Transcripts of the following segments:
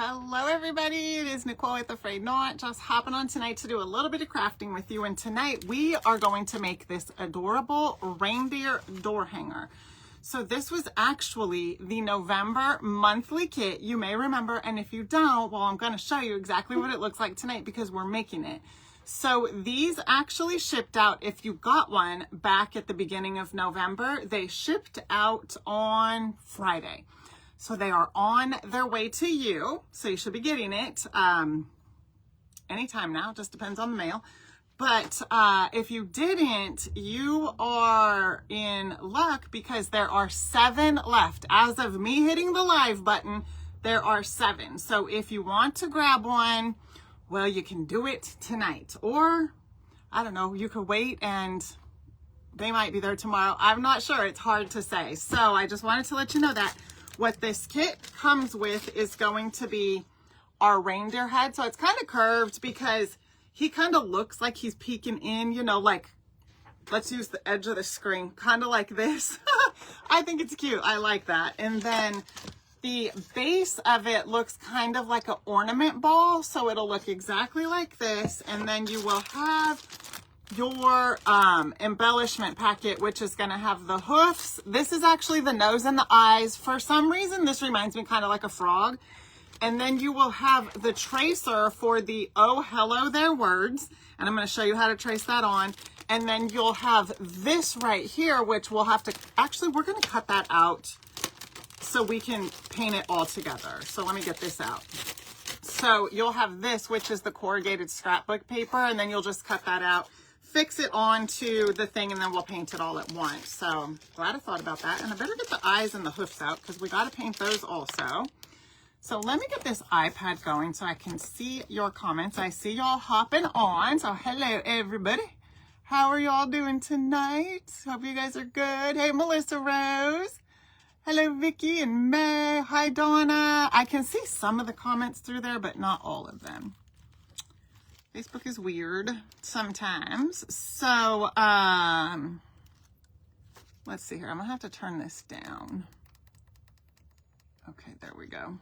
Hello everybody, it is Nicole with A-Frayed-Knot, just hopping on tonight to do a little bit of crafting with you. And tonight we are going to make this adorable reindeer door hanger. So this was actually the November monthly kit, you may remember, and if you don't, well, I'm going to show you exactly what it looks like tonight because we're making it. So these actually shipped out, if you got one back at the beginning of November, they shipped out on Friday. So they are on their way to you. So you should be getting it anytime now, just depends on the mail. But if you didn't, you are in luck because there are 7 left. As of me hitting the live button, there are 7. So if you want to grab one, well, you can do it tonight. Or, I don't know, you could wait and they might be there tomorrow. I'm not sure. It's hard to say. So I just wanted to let you know that what this kit comes with is going to be our reindeer head. So it's kind of curved because he kind of looks like he's peeking in, you know, like, let's use the edge of the screen, kind of like this. I think it's cute. I like that. And then the base of it looks kind of like an ornament ball. So it'll look exactly like this. And then you will have your embellishment packet, which is going to have the hoofs. This is actually the nose and the eyes. For some reason, this reminds me kind of like a frog. And then you will have the tracer for the "Oh, hello there" words. And I'm going to show you how to trace that on. And then you'll have this right here, which we'll have to, actually, we're going to cut that out so we can paint it all together. So let me get this out. So you'll have this, which is the corrugated scrapbook paper, and then you'll just cut that out, fix it onto the thing, and then we'll paint it all at once. So glad I thought about that. And I better get the eyes and the hoofs out because we got to paint those also. So let me get this iPad going so I can see your comments. I see y'all hopping on. So hello everybody. How are y'all doing tonight? Hope you guys are good. Hey, Melissa Rose. Hello, Vicky and May. Hi, Donna. I can see some of the comments through there, but not all of them. Facebook is weird sometimes. So, let's see here. I'm going to have to turn this down. Okay, there we go.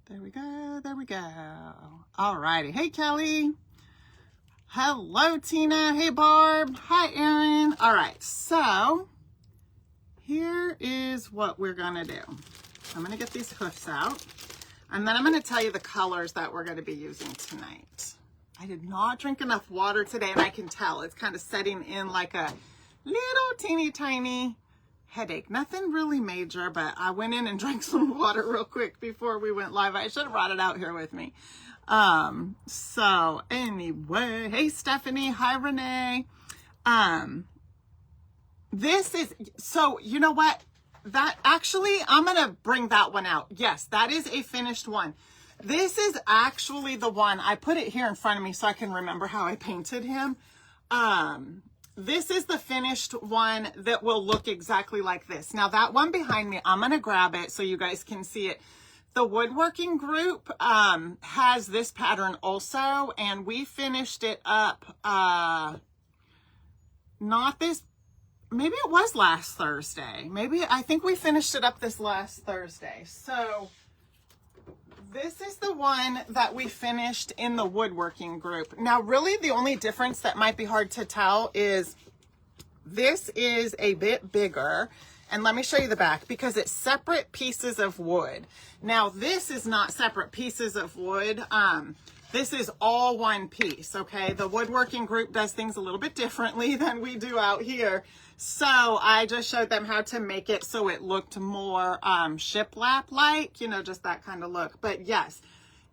There we go. There we go. All righty. Hey, Kelly. Hello, Tina. Hey, Barb. Hi, Erin. All right. So, here is what we're going to do. I'm going to get these hoofs out. And then I'm going to tell you the colors that we're going to be using tonight. I did not drink enough water today, and I can tell it's kind of setting in like a little teeny tiny headache. Nothing really major, but I went in and drank some water real quick before we went live. I should have brought it out here with me. So anyway, hey Stephanie, hi Renee. This is, so you know what? That actually, I'm going to bring that one out. Yes, that is a finished one. This is actually the one, I put it here in front of me so I can remember how I painted him. This is the finished one that will look exactly like this. Now that one behind me, I'm going to grab it so you guys can see it. The woodworking group has this pattern also, and we finished it up, not this, maybe it was last Thursday. I think we finished it up this last Thursday. So this is the one that we finished in the woodworking group. Now, really the only difference that might be hard to tell is this is a bit bigger. And let me show you the back because it's separate pieces of wood. Now, this is not separate pieces of wood. This is all one piece, okay? The woodworking group does things a little bit differently than we do out here. So I just showed them how to make it so it looked more shiplap-like, you know, just that kind of look. But yes,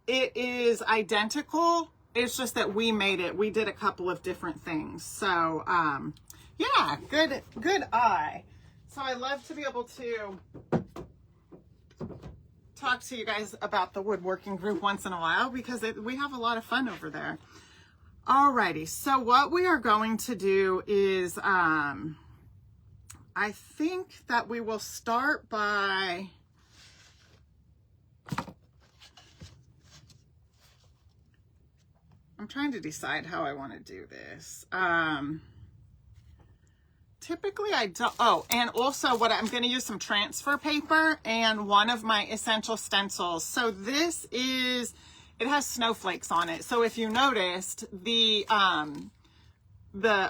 it is identical. It's just that we made it. We did a couple of different things. So yeah, good eye. So I love to be able to talk to you guys about the woodworking group once in a while because we have a lot of fun over there. Alrighty, so what we are going to do is, I think that we will start by, I'm trying to decide how I want to do this. typically I don't. Oh, and also what I'm going to use some transfer paper and one of my essential stencils. So this is, it has snowflakes on it. So if you noticed, the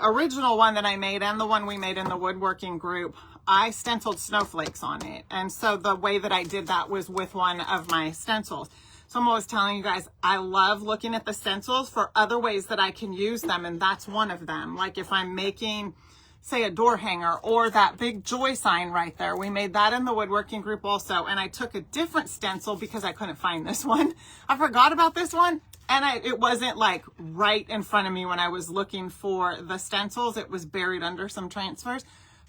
original one that I made and the one we made in the woodworking group, I stenciled snowflakes on it. And so the way that I did that was with one of my stencils. So I'm always telling you guys, I love looking at the stencils for other ways that I can use them. And that's one of them. Like if I'm making, say, a door hanger or that big joy sign right there. We made that in the woodworking group also. And I took a different stencil because I couldn't find this one. I forgot about this one. And it wasn't like right in front of me when I was looking for the stencils. It was buried under some transfers.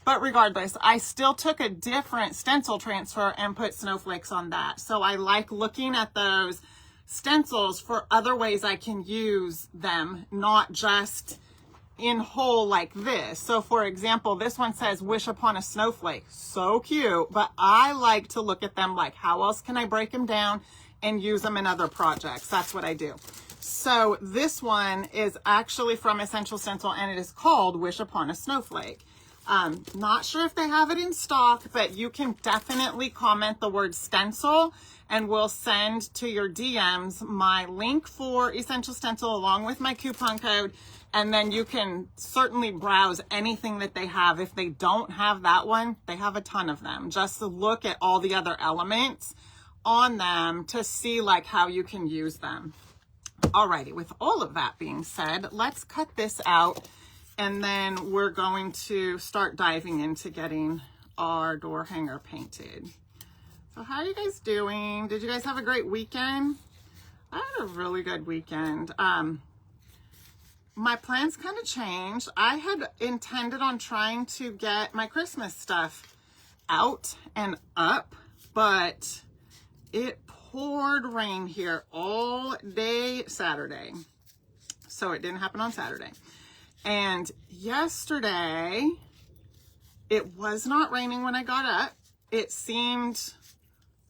But regardless, I still took a different stencil transfer and put snowflakes on that. So I like looking at those stencils for other ways I can use them, not just in whole like this. So for example, this one says wish upon a snowflake. So cute, but I like to look at them like how else can I break them down and use them in other projects. That's what I do. So this one is actually from Essential Stencil and it is called Wish Upon a Snowflake. Not sure if they have it in stock, but you can definitely comment the word stencil and we'll send to your DMs my link for Essential Stencil along with my coupon code. And then you can certainly browse anything that they have. If they don't have that one, they have a ton of them. Just to look at all the other elements on them to see like how you can use them. Alrighty, with all of that being said, let's cut this out. And then we're going to start diving into getting our door hanger painted. So how are you guys doing? Did you guys have a great weekend? I had a really good weekend. My plans kind of changed. I had intended on trying to get my Christmas stuff out and up, but it poured rain here all day Saturday. So it didn't happen on Saturday. And yesterday, it was not raining when I got up. It seemed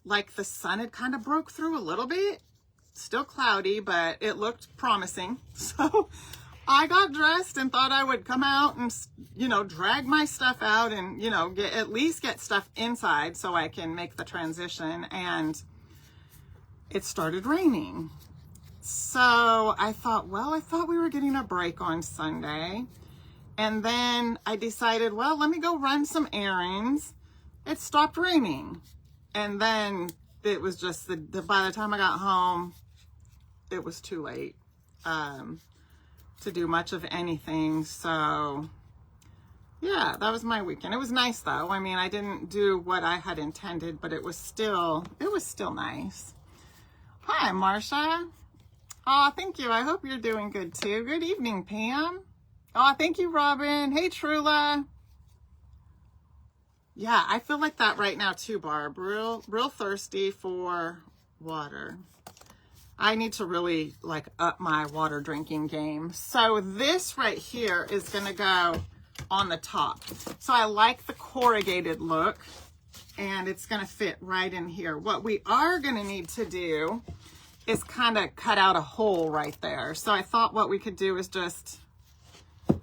like the sun had kind of broke through a little bit. Still cloudy, but it looked promising. So I got dressed and thought I would come out and, you know, drag my stuff out and, you know, at least get stuff inside so I can make the transition. And it started raining. So I thought, well, I thought we were getting a break on Sunday. And then I decided, well, let me go run some errands. It stopped raining. And then it was just, by the time I got home, it was too late to do much of anything. So yeah, that was my weekend. It was nice though. I mean, I didn't do what I had intended, but it was still nice. Hi, Marsha. Oh, thank you. I hope you're doing good too. Good evening, Pam. Oh, thank you, Robin. Hey, Trula. Yeah, I feel like that right now too, Barb. Real thirsty for water. I need to really like up my water drinking game. So this right here is going to go on the top. So I like the corrugated look and it's going to fit right in here. What we are going to need to do is kind of cut out a hole right there. So I thought what we could do is just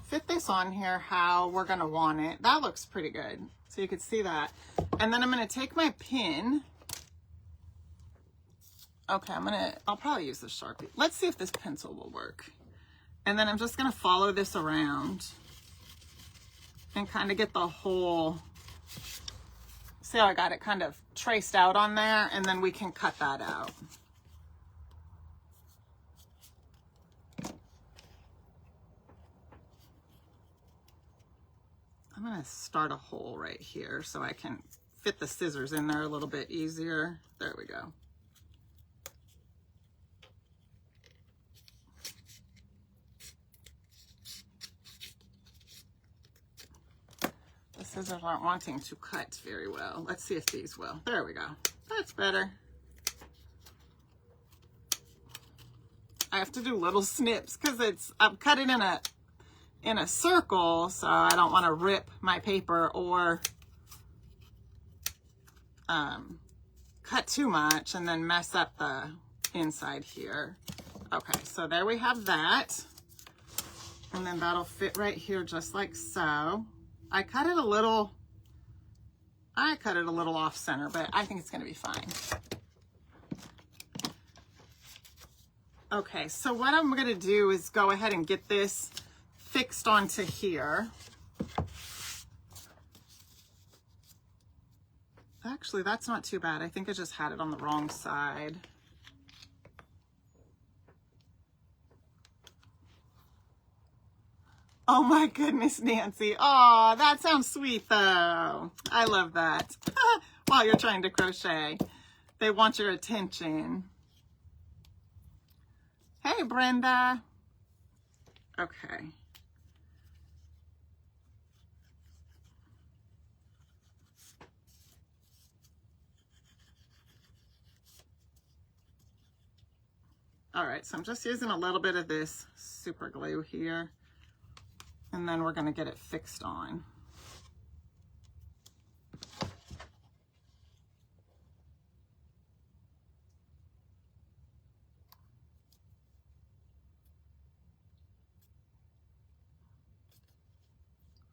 fit this on here how we're gonna want it. That looks pretty good. So you could see that. And then I'm gonna take my pin. Okay, I'll probably use this Sharpie. Let's see if this pencil will work. And then I'm just gonna follow this around and kind of get the whole, see how I got it kind of traced out on there, and then we can cut that out. I'm going to start a hole right here so I can fit the scissors in there a little bit easier. There we go. The scissors aren't wanting to cut very well. Let's see if these will. There we go. That's better. I have to do little snips because I'm cutting in a circle, so I don't want to rip my paper or cut too much and then mess up the inside here. Okay, so there we have that. And then that'll fit right here just like so. I cut it a little off center, but I think it's going to be fine. Okay, so what I'm going to do is go ahead and get this fixed onto here. Actually, that's not too bad. I think I just had it on the wrong side. Oh my goodness, Nancy. Oh, that sounds sweet though. I love that. While you're trying to crochet, they want your attention. Hey, Brenda. Okay. All right, so I'm just using a little bit of this super glue here, and then we're going to get it fixed on.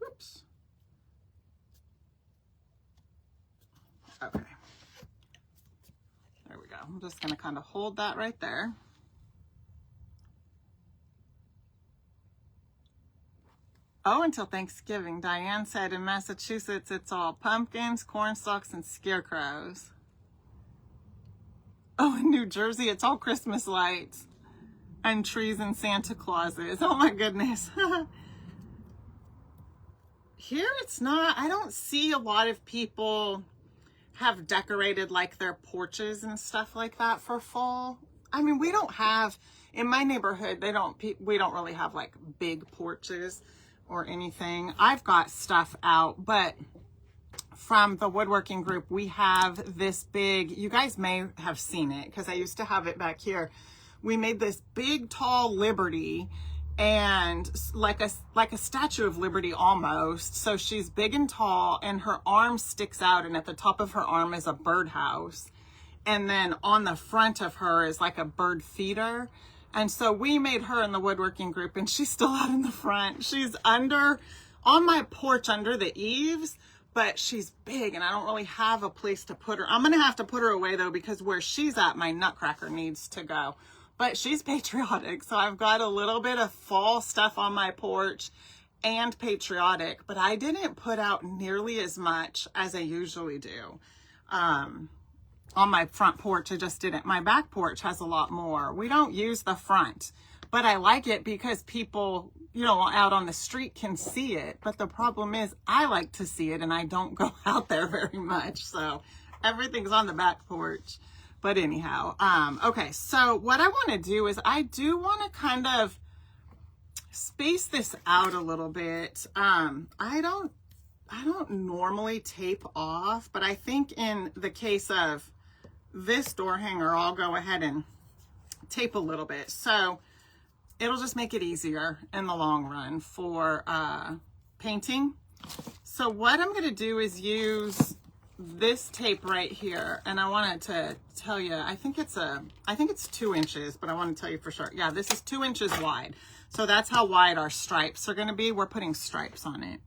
Oops. Okay. There we go. I'm just going to kind of hold that right there. Oh, until Thanksgiving. Diane said in Massachusetts, it's all pumpkins, corn stalks, and scarecrows. Oh, in New Jersey, it's all Christmas lights and trees and Santa Clauses. Oh my goodness. Here it's not. I don't see a lot of people have decorated like their porches and stuff like that for fall. I mean, we don't have, in my neighborhood, we don't really have like big porches or anything. I've got stuff out, but from the woodworking group, we have this big, you guys may have seen it because I used to have it back here. We made this big, tall Liberty, and like a Statue of Liberty almost. So she's big and tall, and her arm sticks out, and at the top of her arm is a birdhouse. And then on the front of her is like a bird feeder. And so we made her in the woodworking group, and she's still out in the front. She's on my porch under the eaves, but she's big and I don't really have a place to put her. I'm going to have to put her away though, because where she's at, my nutcracker needs to go. But she's patriotic. So I've got a little bit of fall stuff on my porch and patriotic, but I didn't put out nearly as much as I usually do. On my front porch, I just didn't. My back porch has a lot more. We don't use the front, but I like it because people, you know, out on the street can see it. But the problem is I like to see it and I don't go out there very much. So everything's on the back porch. But anyhow, okay. So what I want to do is I do want to kind of space this out a little bit. I don't normally tape off, but I think in the case of this door hanger, I'll go ahead and tape a little bit. So it'll just make it easier in the long run for painting. So what I'm going to do is use this tape right here, and I wanted to tell you, I think it's 2 inches, but I want to tell you for sure. Yeah, this is 2 inches wide. So that's how wide our stripes are going to be. We're putting stripes on it.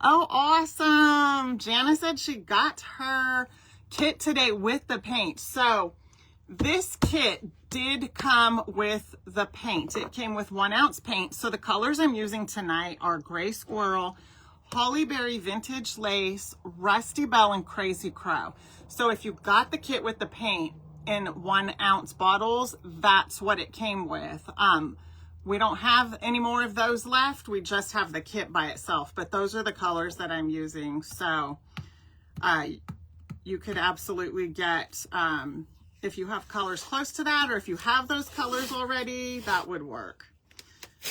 Oh, awesome. Jana said she got her kit today with the paint. So this kit did come with the paint. It came with 1 ounce paint. So the colors I'm using tonight are Gray Squirrel, Holly Berry Vintage Lace, Rusty Bell, and Crazy Crow. So if you got the kit with the paint in 1 ounce bottles, that's what it came with. We don't have any more of those left. We just have the kit by itself, but those are the colors that I'm using. So you could absolutely get, if you have colors close to that, or if you have those colors already, that would work.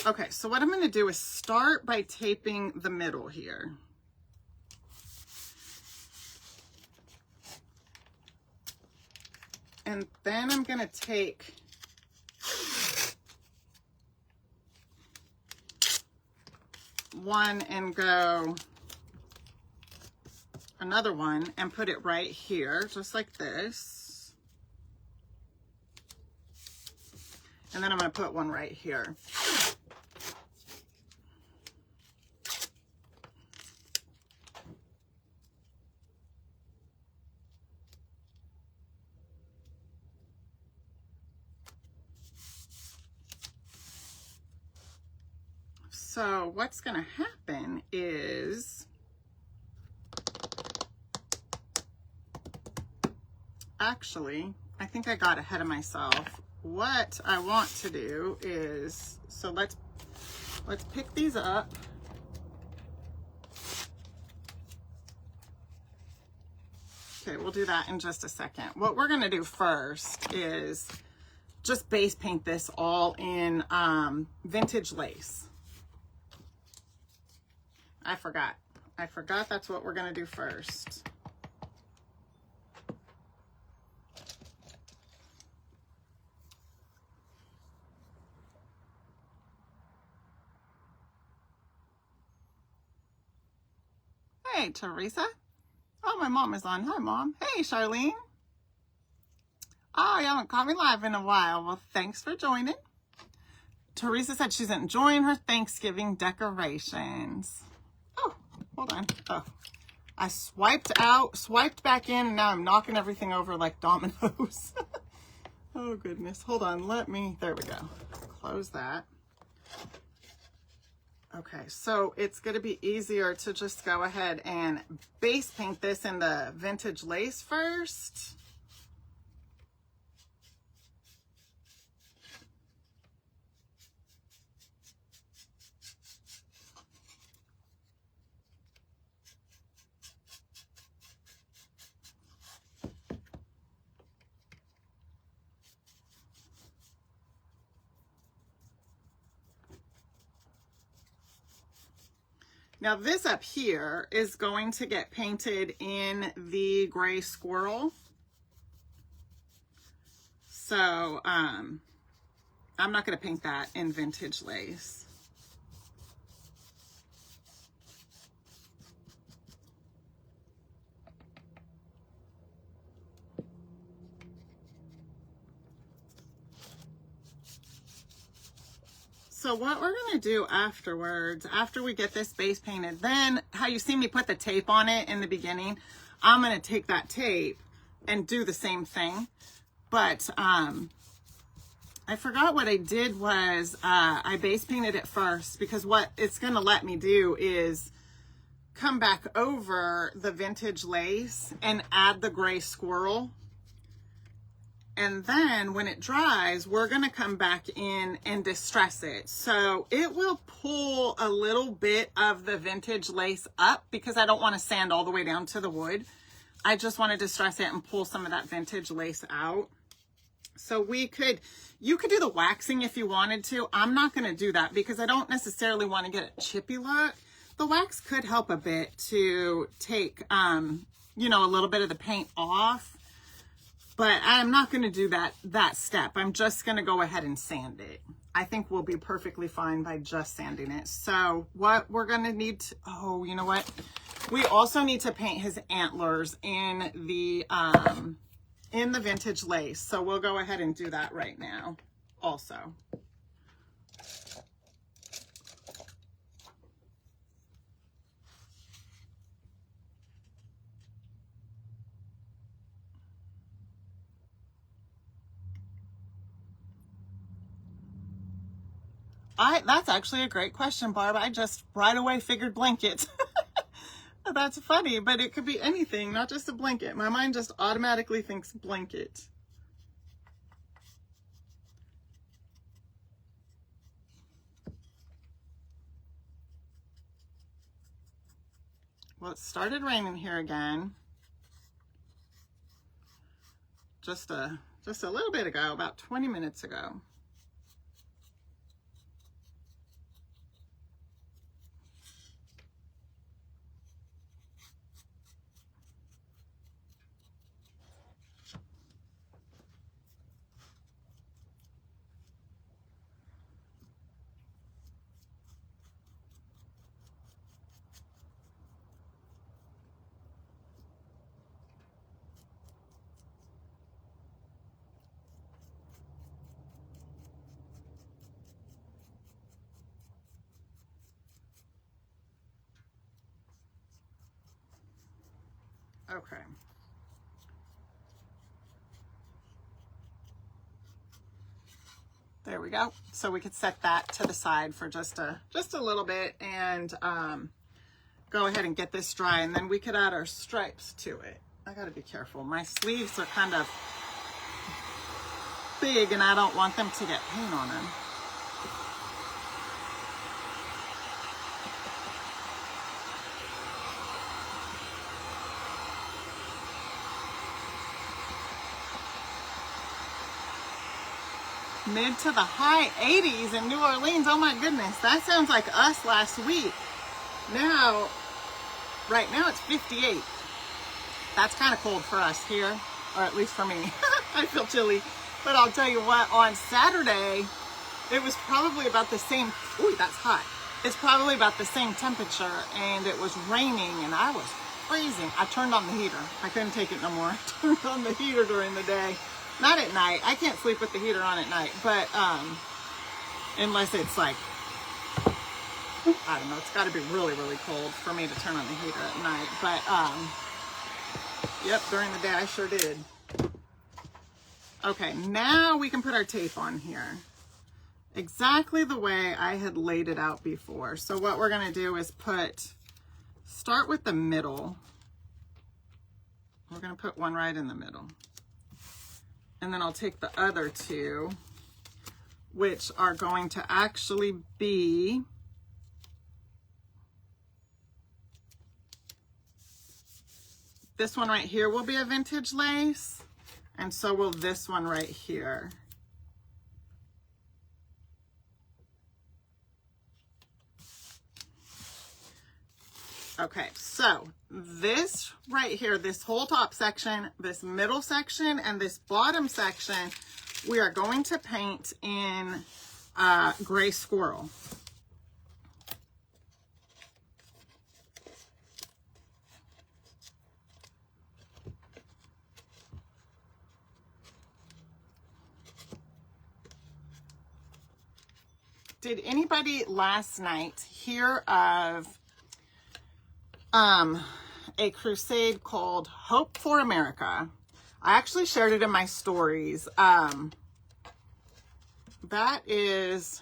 Okay, so what I'm going to do is start by taping the middle here. And then I'm going to take one and go another one and put it right here, just like this. And then I'm going to put one right here. So what's going to happen is, actually, I think I got ahead of myself. What I want to do is, so let's pick these up. Okay, we'll do that in just a second. What we're going to do first is just base paint this all in vintage lace. I forgot that's what we're going to do first. Hey, Teresa. Oh, my mom is on. Hi, Mom. Hey, Charlene. Oh, you haven't caught me live in a while. Well, thanks for joining. Teresa said she's enjoying her Thanksgiving decorations. Oh, hold on. Oh, I swiped back in, and now I'm knocking everything over like dominoes. Oh, goodness. Hold on. There we go. Close that. Okay, so it's going to be easier to just go ahead and base paint this in the vintage lace first. Now this up here is going to get painted in the gray squirrel. So I'm not going to paint that in vintage lace. So what we're going to do afterwards, after we get this base painted, then how you see me put the tape on it in the beginning, I'm going to take that tape and do the same thing. But I forgot what I did was I base painted it first, because what it's going to let me do is come back over the vintage lace and add the gray squirrel. And then when it dries, we're going to come back in and distress it. So it will pull a little bit of the vintage lace up, because I don't want to sand all the way down to the wood. I just want to distress it and pull some of that vintage lace out. So you could do the waxing if you wanted to. I'm not going to do that because I don't necessarily want to get a chippy look. The wax could help a bit to take, you know, a little bit of the paint off. But I'm not going to do that step. I'm just going to go ahead and sand it. I think we'll be perfectly fine by just sanding it. So what we're going to need to, oh, you know what? We also need to paint his antlers in the vintage lace. So we'll go ahead and do that right now also. That's actually a great question, Barb. I just right away figured blankets. That's funny, but it could be anything, not just a blanket. My mind just automatically thinks blanket. Well, it started raining here again. Just a little bit ago, about 20 minutes ago. Okay. There we go. So we could set that to the side for just a little bit and go ahead and get this dry, and then we could add our stripes to it. I gotta be careful. My sleeves are kind of big and I don't want them to get paint on them. Mid to the high 80s in New Orleans. Oh my goodness, that sounds like us last week. Now, right now it's 58. That's kind of cold for us here, or at least for me. I feel chilly, but I'll tell you what, on Saturday, it was probably about the same. Ooh, that's hot. It's probably about the same temperature, and it was raining, and I was freezing. I turned on the heater. I couldn't take it no more. I turned on the heater during the day. Not at night. I can't sleep with the heater on at night, but unless it's like, I don't know, it's got to be really, really cold for me to turn on the heater at night. But yep, during the day I sure did. Okay, now we can put our tape on here. Exactly the way I had laid it out before. So what we're going to do is start with the middle. We're going to put one right in the middle. And then I'll take the other two, which are going to actually be this one right here will be a vintage lace, and so will this one right here. Okay, so this right here, this whole top section, this middle section, and this bottom section, we are going to paint in gray squirrel. Did anybody last night hear of a crusade called Hope for America? I actually shared it in my stories. That is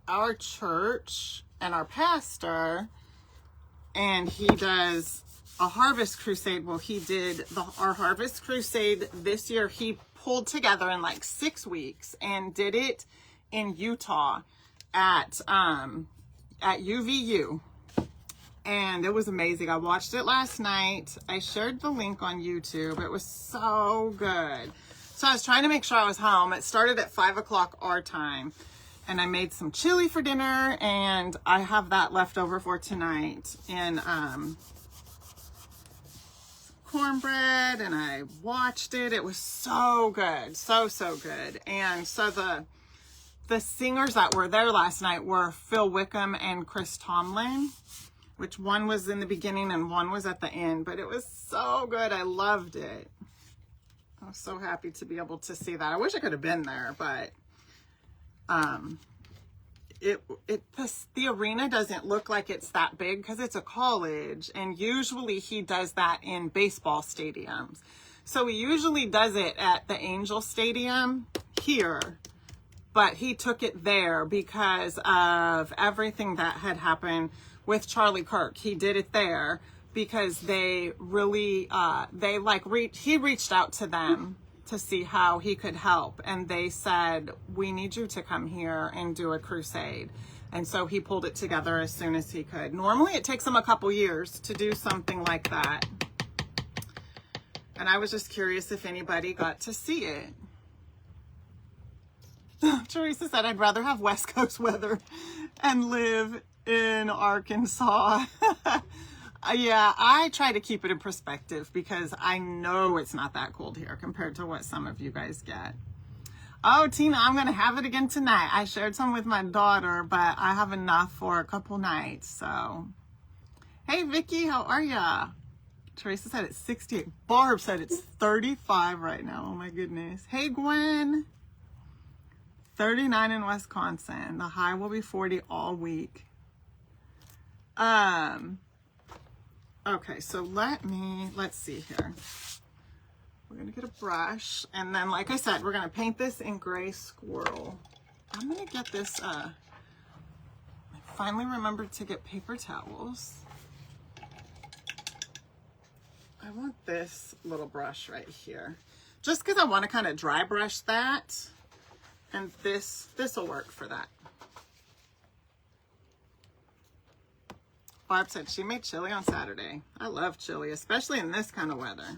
our church and our pastor, and he does a harvest crusade. Well, he did our harvest crusade this year. He pulled together in like 6 weeks and did it in Utah at UVU. And it was amazing. I watched it last night. I shared the link on YouTube. It was so good. So I was trying to make sure I was home. It started at 5 o'clock our time. And I made some chili for dinner. And I have that left over for tonight. And cornbread. And I watched it. It was so good. So, so good. And so the singers that were there last night were Phil Wickham and Chris Tomlin, which one was in the beginning and one was at the end, but it was so good. I loved it. I was so happy to be able to see that. I wish I could have been there, but the arena doesn't look like it's that big because it's a college, and usually he does that in baseball stadiums. So he usually does it at the Angel Stadium here, but he took it there because of everything that had happened with Charlie Kirk. He did it there because they really, he reached out to them to see how he could help. And they said, we need you to come here and do a crusade. And so he pulled it together as soon as he could. Normally it takes him a couple years to do something like that. And I was just curious if anybody got to see it. Teresa said, I'd rather have West Coast weather and live in Arkansas. Yeah, I try to keep it in perspective because I know it's not that cold here compared to what some of you guys get. Oh, Tina, I'm going to have it again tonight. I shared some with my daughter, but I have enough for a couple nights. So, hey, Vicky, how are ya? Teresa said it's 68. Barb said it's 35 right now. Oh, my goodness. Hey, Gwen. 39 in Wisconsin. The high will be 40 all week. Okay, so let's see here. We're gonna get a brush, and then like I said, we're gonna paint this in gray squirrel. I'm gonna get this, I finally remembered to get paper towels. I want this little brush right here, just because I want to kind of dry brush that, and this will work for that. Barb said she made chili on Saturday. I love chili, especially in this kind of weather.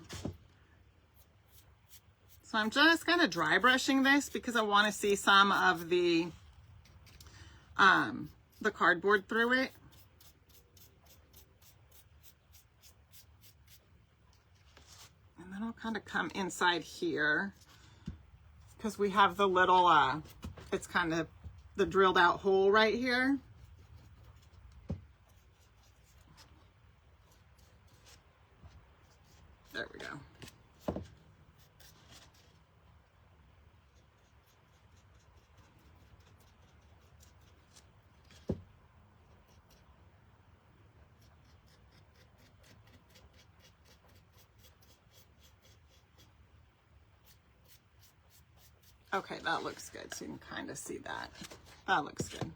So I'm just kind of dry brushing this because I want to see some of the cardboard through it. And then I'll kind of come inside here because we have the little, it's kind of the drilled out hole right here. There we go. Okay, that looks good. So you can kind of see that. That looks good.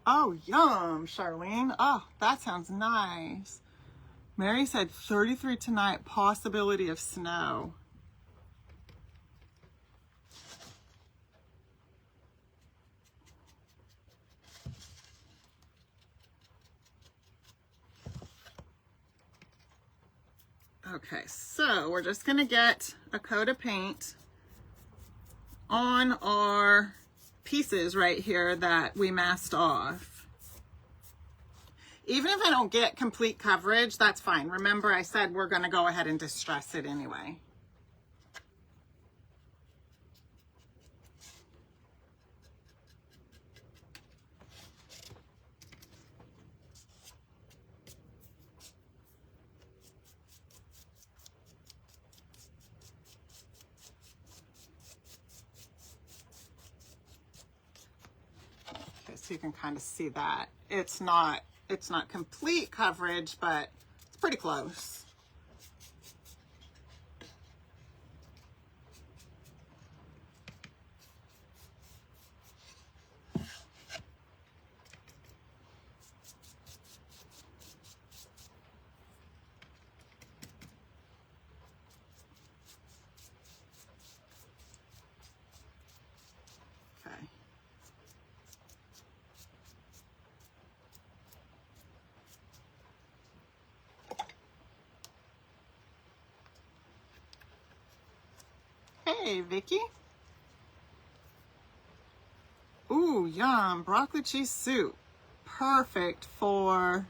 Oh, yum, Charlene. Oh, that sounds nice. Mary said 33 tonight, possibility of snow. Okay, so we're just gonna get a coat of paint on our pieces right here that we masked off. Even if I don't get complete coverage, that's fine. Remember, I said we're gonna go ahead and distress it anyway. So you can kind of see that it's not complete coverage, but it's pretty close. Hey, Vicky. Ooh, yum, broccoli cheese soup. Perfect for...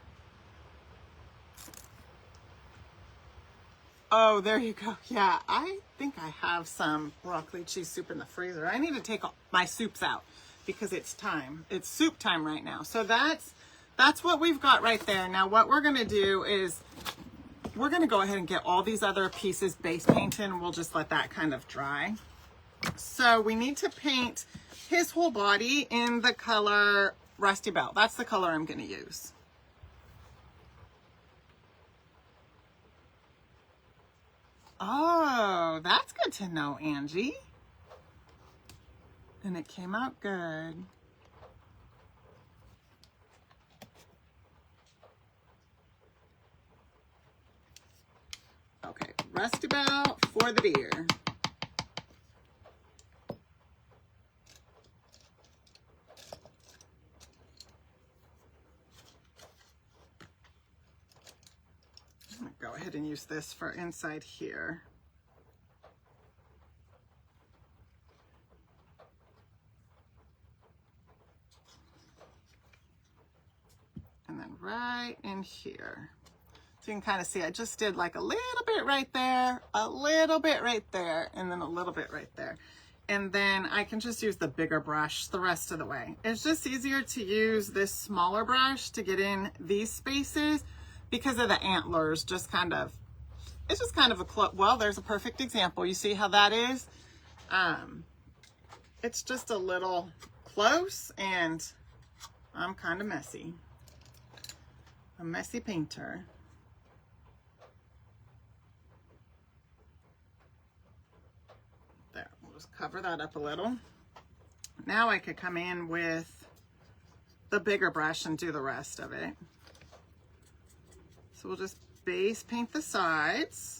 Oh, there you go. Yeah, I think I have some broccoli cheese soup in the freezer. I need to take my soups out because it's time. It's soup time right now. So that's what we've got right there. Now what we're gonna do is we're gonna go ahead and get all these other pieces base painted, and we'll just let that kind of dry. So we need to paint his whole body in the color Rusty Bell. That's the color I'm gonna use. Oh, that's good to know, Angie. And it came out good. Okay, Rusty Bell for the beer. I'm gonna go ahead and use this for inside here. And then right in here. So you can kind of see I just did like a little bit right there, a little bit right there, and then a little bit right there. And then I can just use the bigger brush the rest of the way. It's just easier to use this smaller brush to get in these spaces because of the antlers. Just kind of, it's just kind of a well, there's a perfect example. You see how that is? It's just a little close, and I'm kind of messy. A messy painter. just cover that up a little. Now I could come in with the bigger brush and do the rest of it. So we'll just base paint the sides.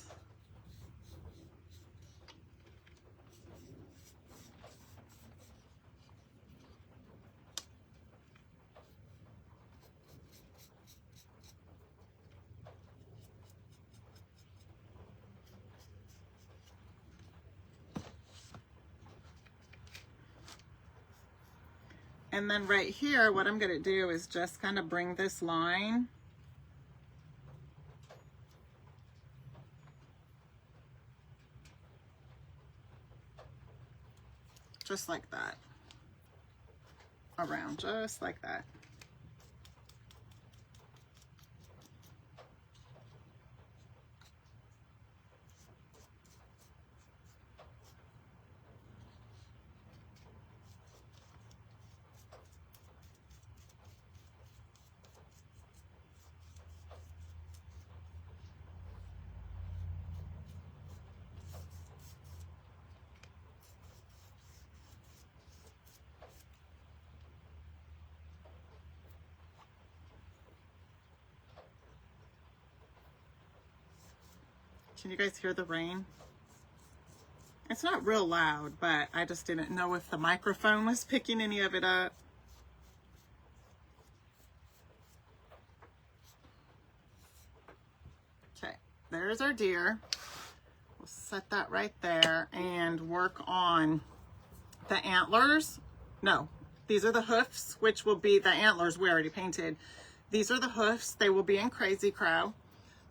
And then right here, what I'm going to do is just kind of bring this line just like that, around, just like that. Can you guys hear the rain? It's not real loud, but I just didn't know if the microphone was picking any of it up. Okay, there's our deer. We'll set that right there and work on the antlers. No, these are the hoofs, which will be the antlers we already painted. These are the hoofs. They will be in Crazy Crow.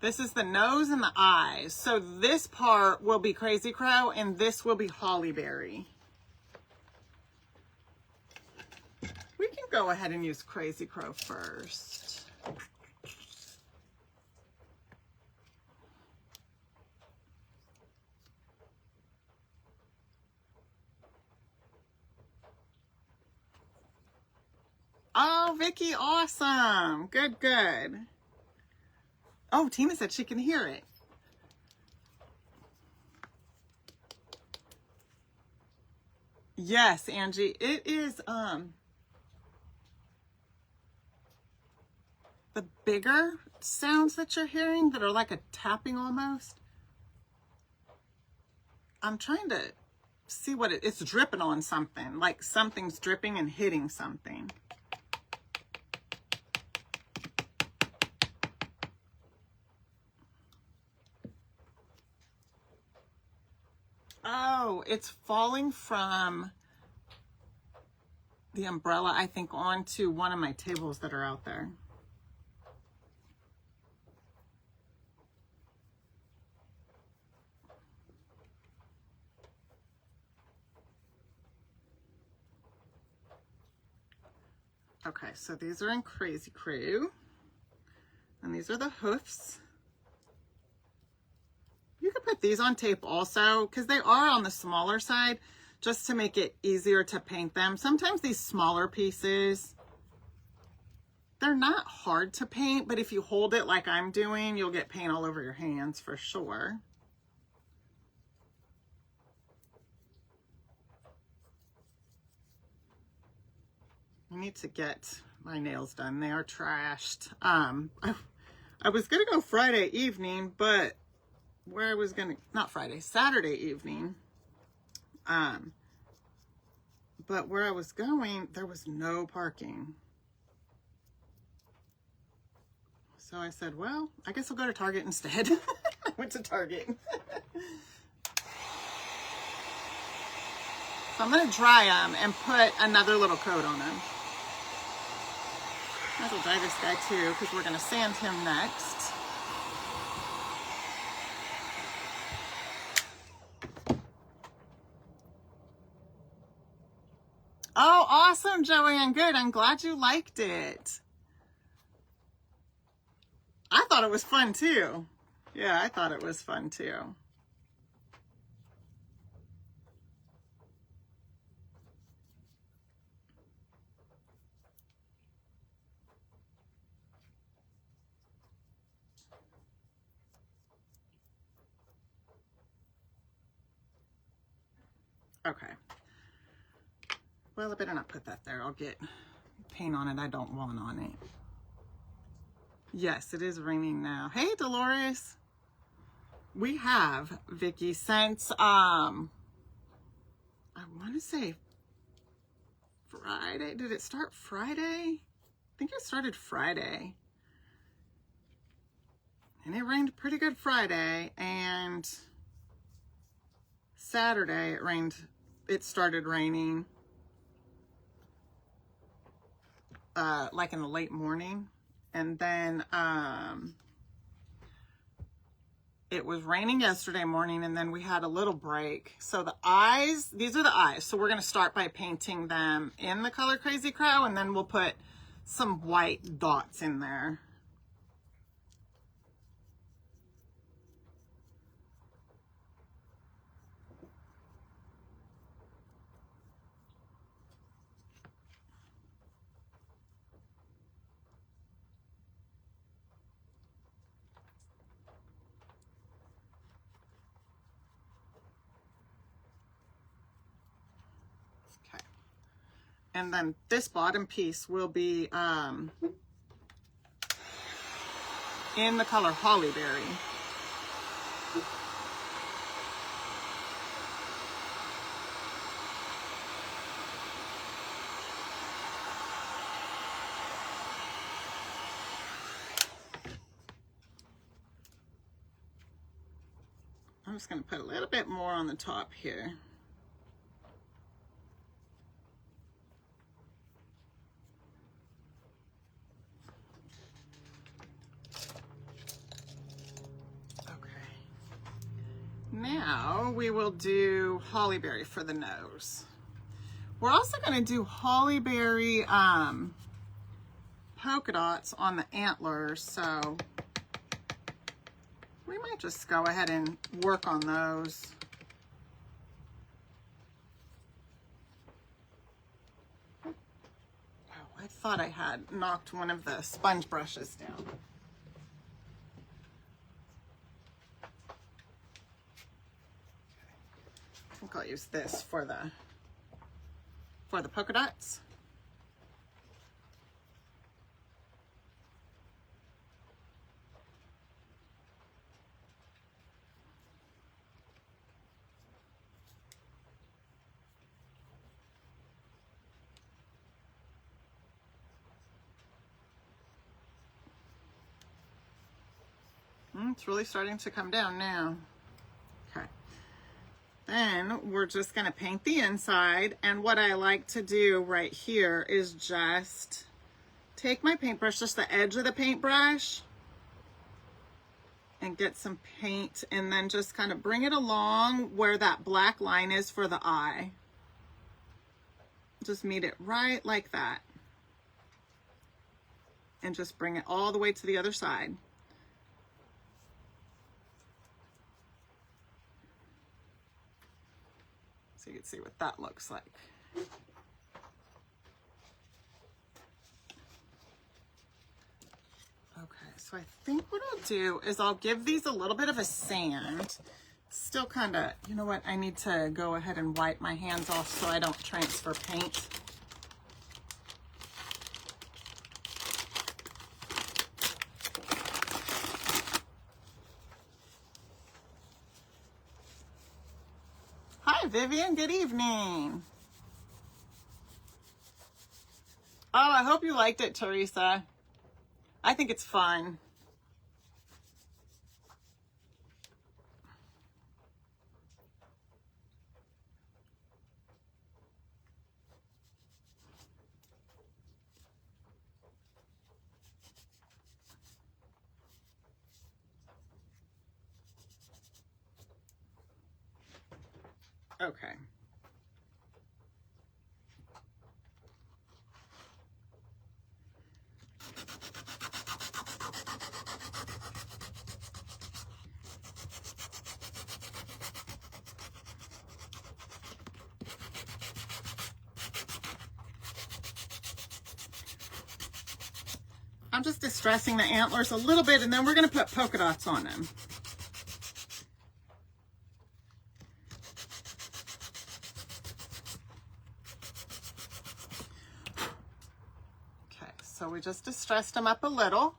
This is the nose and the eyes. So this part will be Crazy Crow and this will be Hollyberry. We can go ahead and use Crazy Crow first. Oh, Vicky, awesome. Good, good. Oh, Tina said she can hear it. Yes, Angie, it is the bigger sounds that you're hearing that are like a tapping almost. I'm trying to see what it's dripping on something, like something's dripping and hitting something. Oh, it's falling from the umbrella, I think, onto one of my tables that are out there. Okay, so these are in Crazy Crow, and these are the hoofs. You could put these on tape also, because they are on the smaller side, just to make it easier to paint them. Sometimes these smaller pieces, they're not hard to paint, but if you hold it like I'm doing, you'll get paint all over your hands for sure. I need to get my nails done. They are trashed. I was going to go Friday evening, but where I was going to, not Friday, Saturday evening. But where I was going, there was no parking. So I said, well, I guess I'll go to Target instead. I went to Target. So I'm going to dry them and put another little coat on them. Might as well dry this guy too, because we're going to sand him next. Oh, awesome, Joanne. Good. I'm glad you liked it. I thought it was fun too. Yeah, I thought it was fun too. Okay. Well, I better not put that there. I'll get paint on it I don't want on it. Yes, it is raining now. Hey, Dolores. We have, Vicky, since, I want to say Friday. Did it start Friday? I think it started Friday. And it rained pretty good Friday, and Saturday it started raining like in the late morning, and then it was raining yesterday morning, and then we had a little break. So the eyes, these are the eyes. So we're going to start by painting them in the color Crazy Crow, and then we'll put some white dots in there. And then this bottom piece will be in the color Hollyberry. I'm just going to put a little bit more on the top here. Now we will do Hollyberry for the nose. We're also going to do Hollyberry polka dots on the antlers, so we might just go ahead and work on those. Oh, I thought I had knocked one of the sponge brushes down. I think I'll use this for the polka dots. It's really starting to come down now. Okay. Then we're just going to paint the inside, and what I like to do right here is just take my paintbrush, just the edge of the paintbrush, and get some paint, and then just kind of bring it along where that black line is for the eye. Just meet it right like that, and just bring it all the way to the other side. So you can see what that looks like. Okay, so I think what I'll do is I'll give these a little bit of a sand. Still kind of, you know what, I need to go ahead and wipe my hands off so I don't transfer paint. Hi, Vivian. Good evening. Oh, I hope you liked it, Teresa. I think it's fun. Okay. I'm just distressing the antlers a little bit, and then we're going to put polka dots on them. So we just distressed them up a little.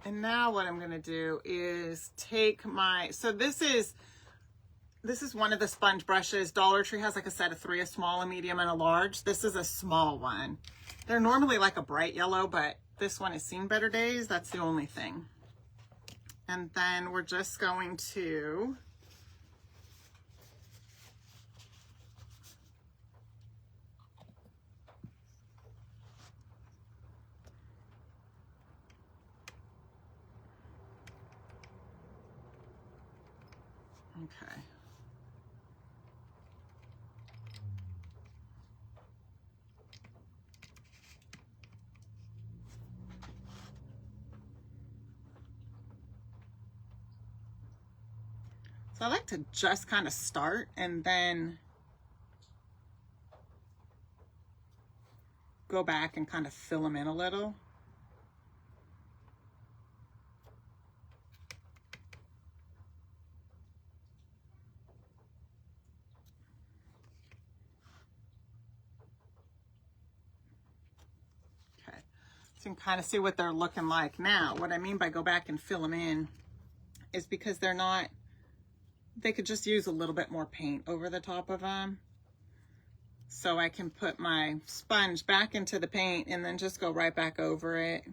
And now what I'm gonna do is take my, so this is one of the sponge brushes. Dollar Tree has like a set of 3, a small, a medium, and a large. This is a small one. They're normally like a bright yellow, but this one has seen better days. That's the only thing. And then we're just going to okay. So I like to just kind of start and then go back and kind of fill them in a little. Okay, so you can kind of see what they're looking like now. What I mean by go back and fill them in is because they're not, they could just use a little bit more paint over the top of them. So I can put my sponge back into the paint and then just go right back over it,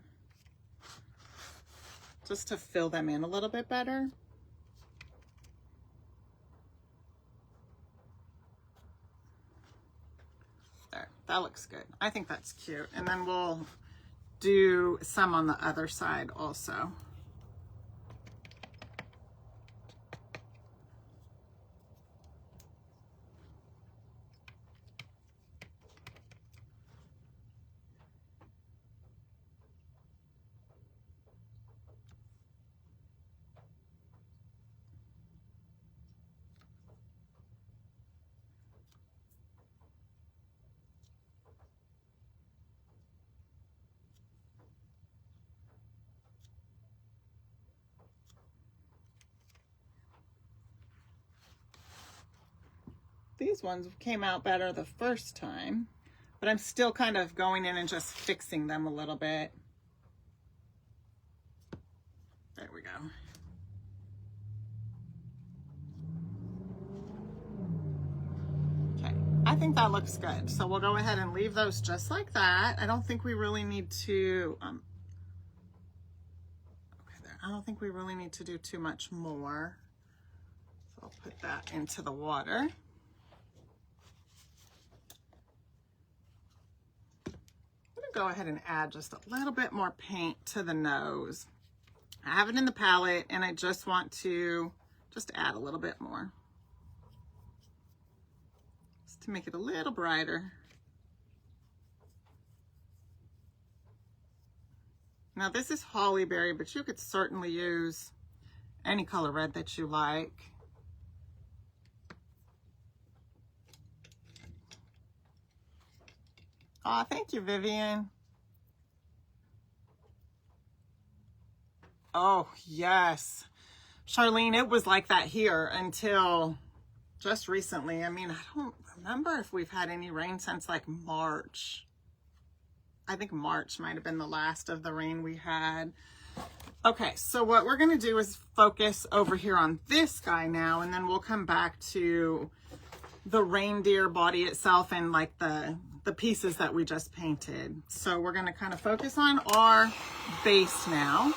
just to fill them in a little bit better. There, that looks good. I think that's cute. And then we'll do some on the other side also. These ones came out better the first time, but I'm still kind of going in and just fixing them a little bit. There we go. Okay, I think that looks good. So we'll go ahead and leave those just like that. I don't think we really need to, okay, there. I don't think we really need to do too much more. So I'll put that into the water. Go ahead and add just a little bit more paint to the nose. I have it in the palette and I just want to just add a little bit more just to make it a little brighter. Now this is Holly Berry, but you could certainly use any color red that you like. Oh, thank you, Vivian. Oh, yes. Charlene, it was like that here until just recently. I mean, I don't remember if we've had any rain since like March. I think March might have been the last of the rain we had. Okay, so what we're going to do is focus over here on this guy now, and then we'll come back to the reindeer body itself and like the pieces that we just painted. So we're going to kind of focus on our base now.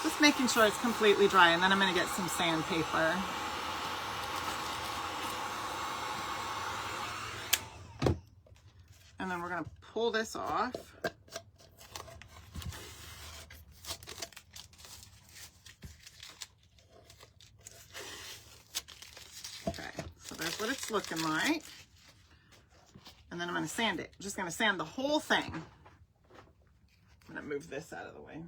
Just making sure it's completely dry, and then I'm going to get some sandpaper. And then we're going to pull this off. Okay, so that's what it's looking like. And then I'm going to sand it. I'm just going to sand the whole thing. I'm going to move this out of the way.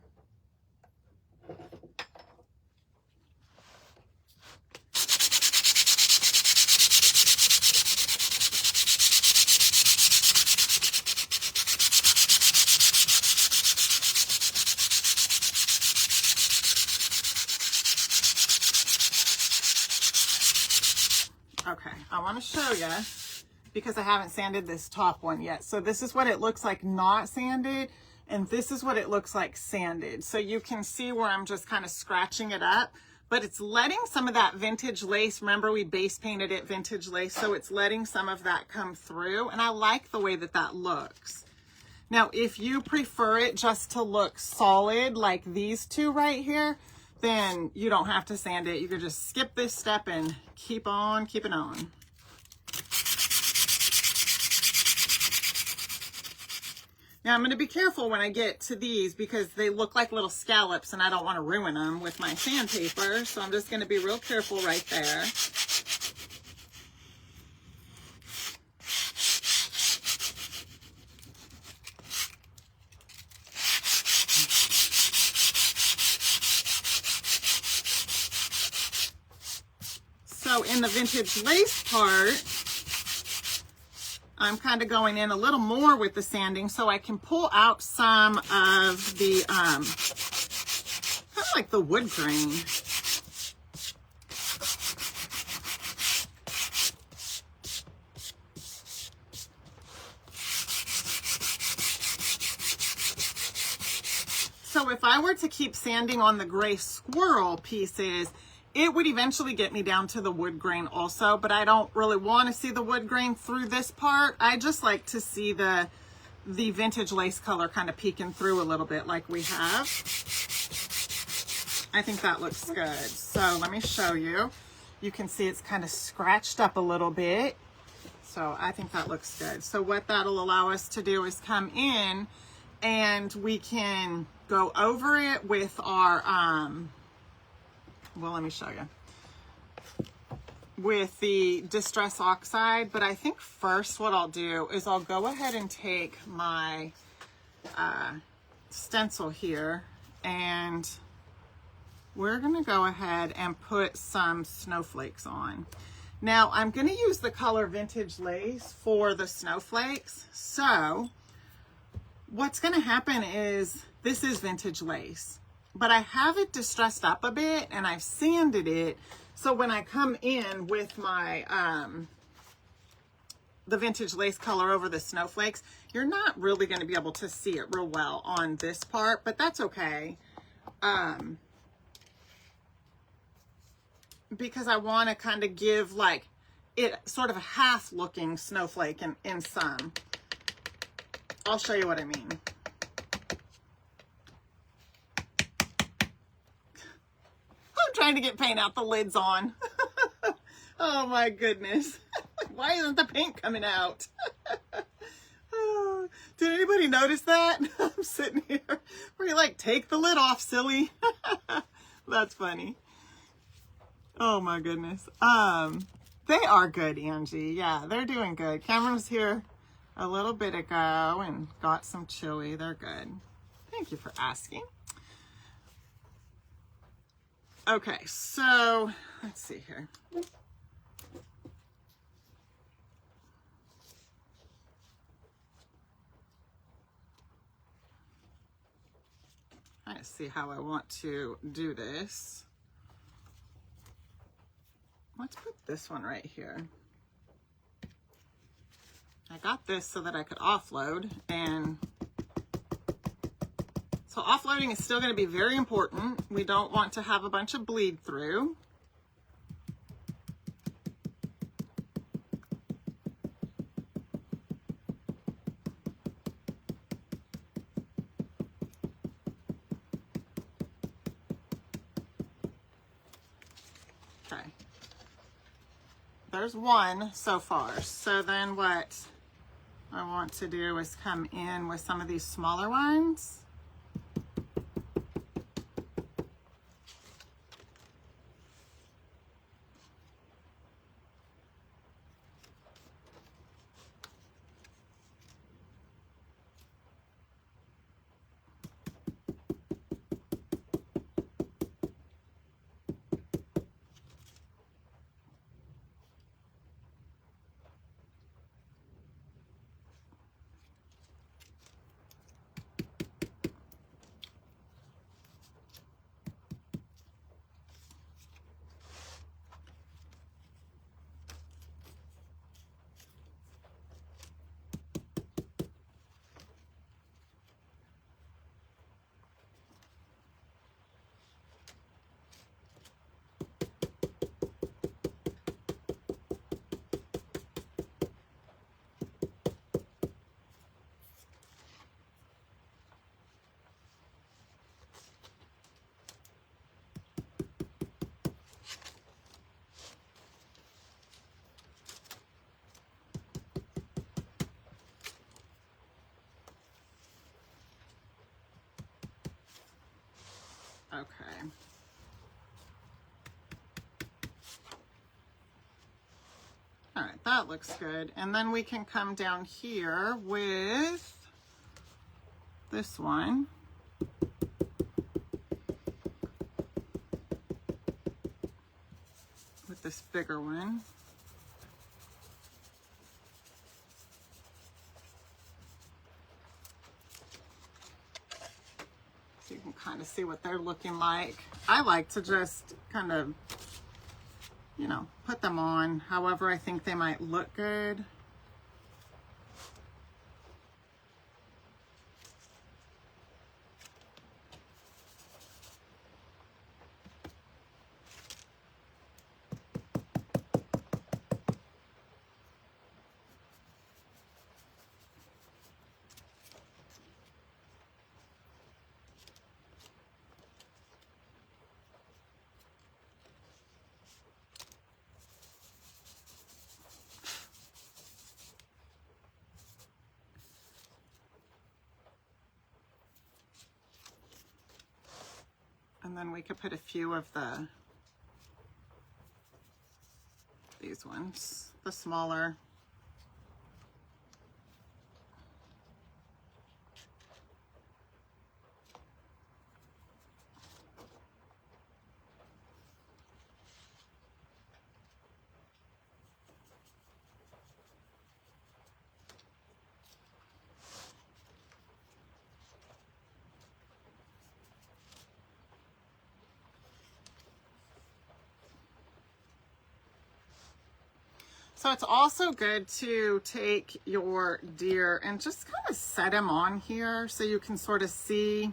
Okay, I want to show you because I haven't sanded this top one yet. So this is what it looks like not sanded, and this is what it looks like sanded. So you can see where I'm just kind of scratching it up, but it's letting some of that vintage lace. Remember, we base painted it vintage lace, so it's letting some of that come through, and I like the way that that looks. Now, if you prefer it just to look solid like these two right here, then you don't have to sand it. You can just skip this step and keep on keeping on. Now, I'm going to be careful when I get to these because they look like little scallops and I don't want to ruin them with my sandpaper. So I'm just going to be real careful right there. So in the vintage lace part, I'm kind of going in a little more with the sanding so I can pull out some of the, kind of like the wood grain. So if I were to keep sanding on the gray squirrel pieces, it would eventually get me down to the wood grain also, but I don't really want to see the wood grain through this part. I just like to see the vintage lace color kind of peeking through a little bit like we have. I think that looks good. So let me show you. You can see it's kind of scratched up a little bit. So I think that looks good. So what that'll allow us to do is come in and we can go over it with our, well, let me show you. With the Distress Oxide, but I think first what I'll do is I'll go ahead and take my stencil here and we're gonna go ahead and put some snowflakes on. Now I'm gonna use the color Vintage Lace for the snowflakes. So what's gonna happen is this is vintage lace, but I have it distressed up a bit and I've sanded it. So when I come in with my, the vintage lace color over the snowflakes, you're not really going to be able to see it real well on this part, but that's okay. Because I want to kind of give like it sort of a half looking snowflake in some. I'll show you what I mean. Trying to get paint out the lids on. Oh my goodness. Why isn't the paint coming out? Oh, did anybody notice that? I'm sitting here where you like, take the lid off, silly. That's funny. Oh my goodness. They are good, Angie. Yeah, they're doing good. Cameron was here a little bit ago and got some chili. They're good. Thank you for asking. Okay, so let's see here. Let's see how I want to do this. Let's put this one right here. I got this so that I could offload, and so offloading is still going to be very important. We don't want to have a bunch of bleed through. Okay. There's one so far. So then what I want to do is come in with some of these smaller ones. Okay. All right, that looks good. And then we can come down here with this one. With this bigger one. So you can kind of see what they're looking like. I like to just kind of, you know, put them on however I think they might look good. And then we could put a few of these ones, the smaller. So it's also good to take your deer and just kind of set him on here so you can sort of see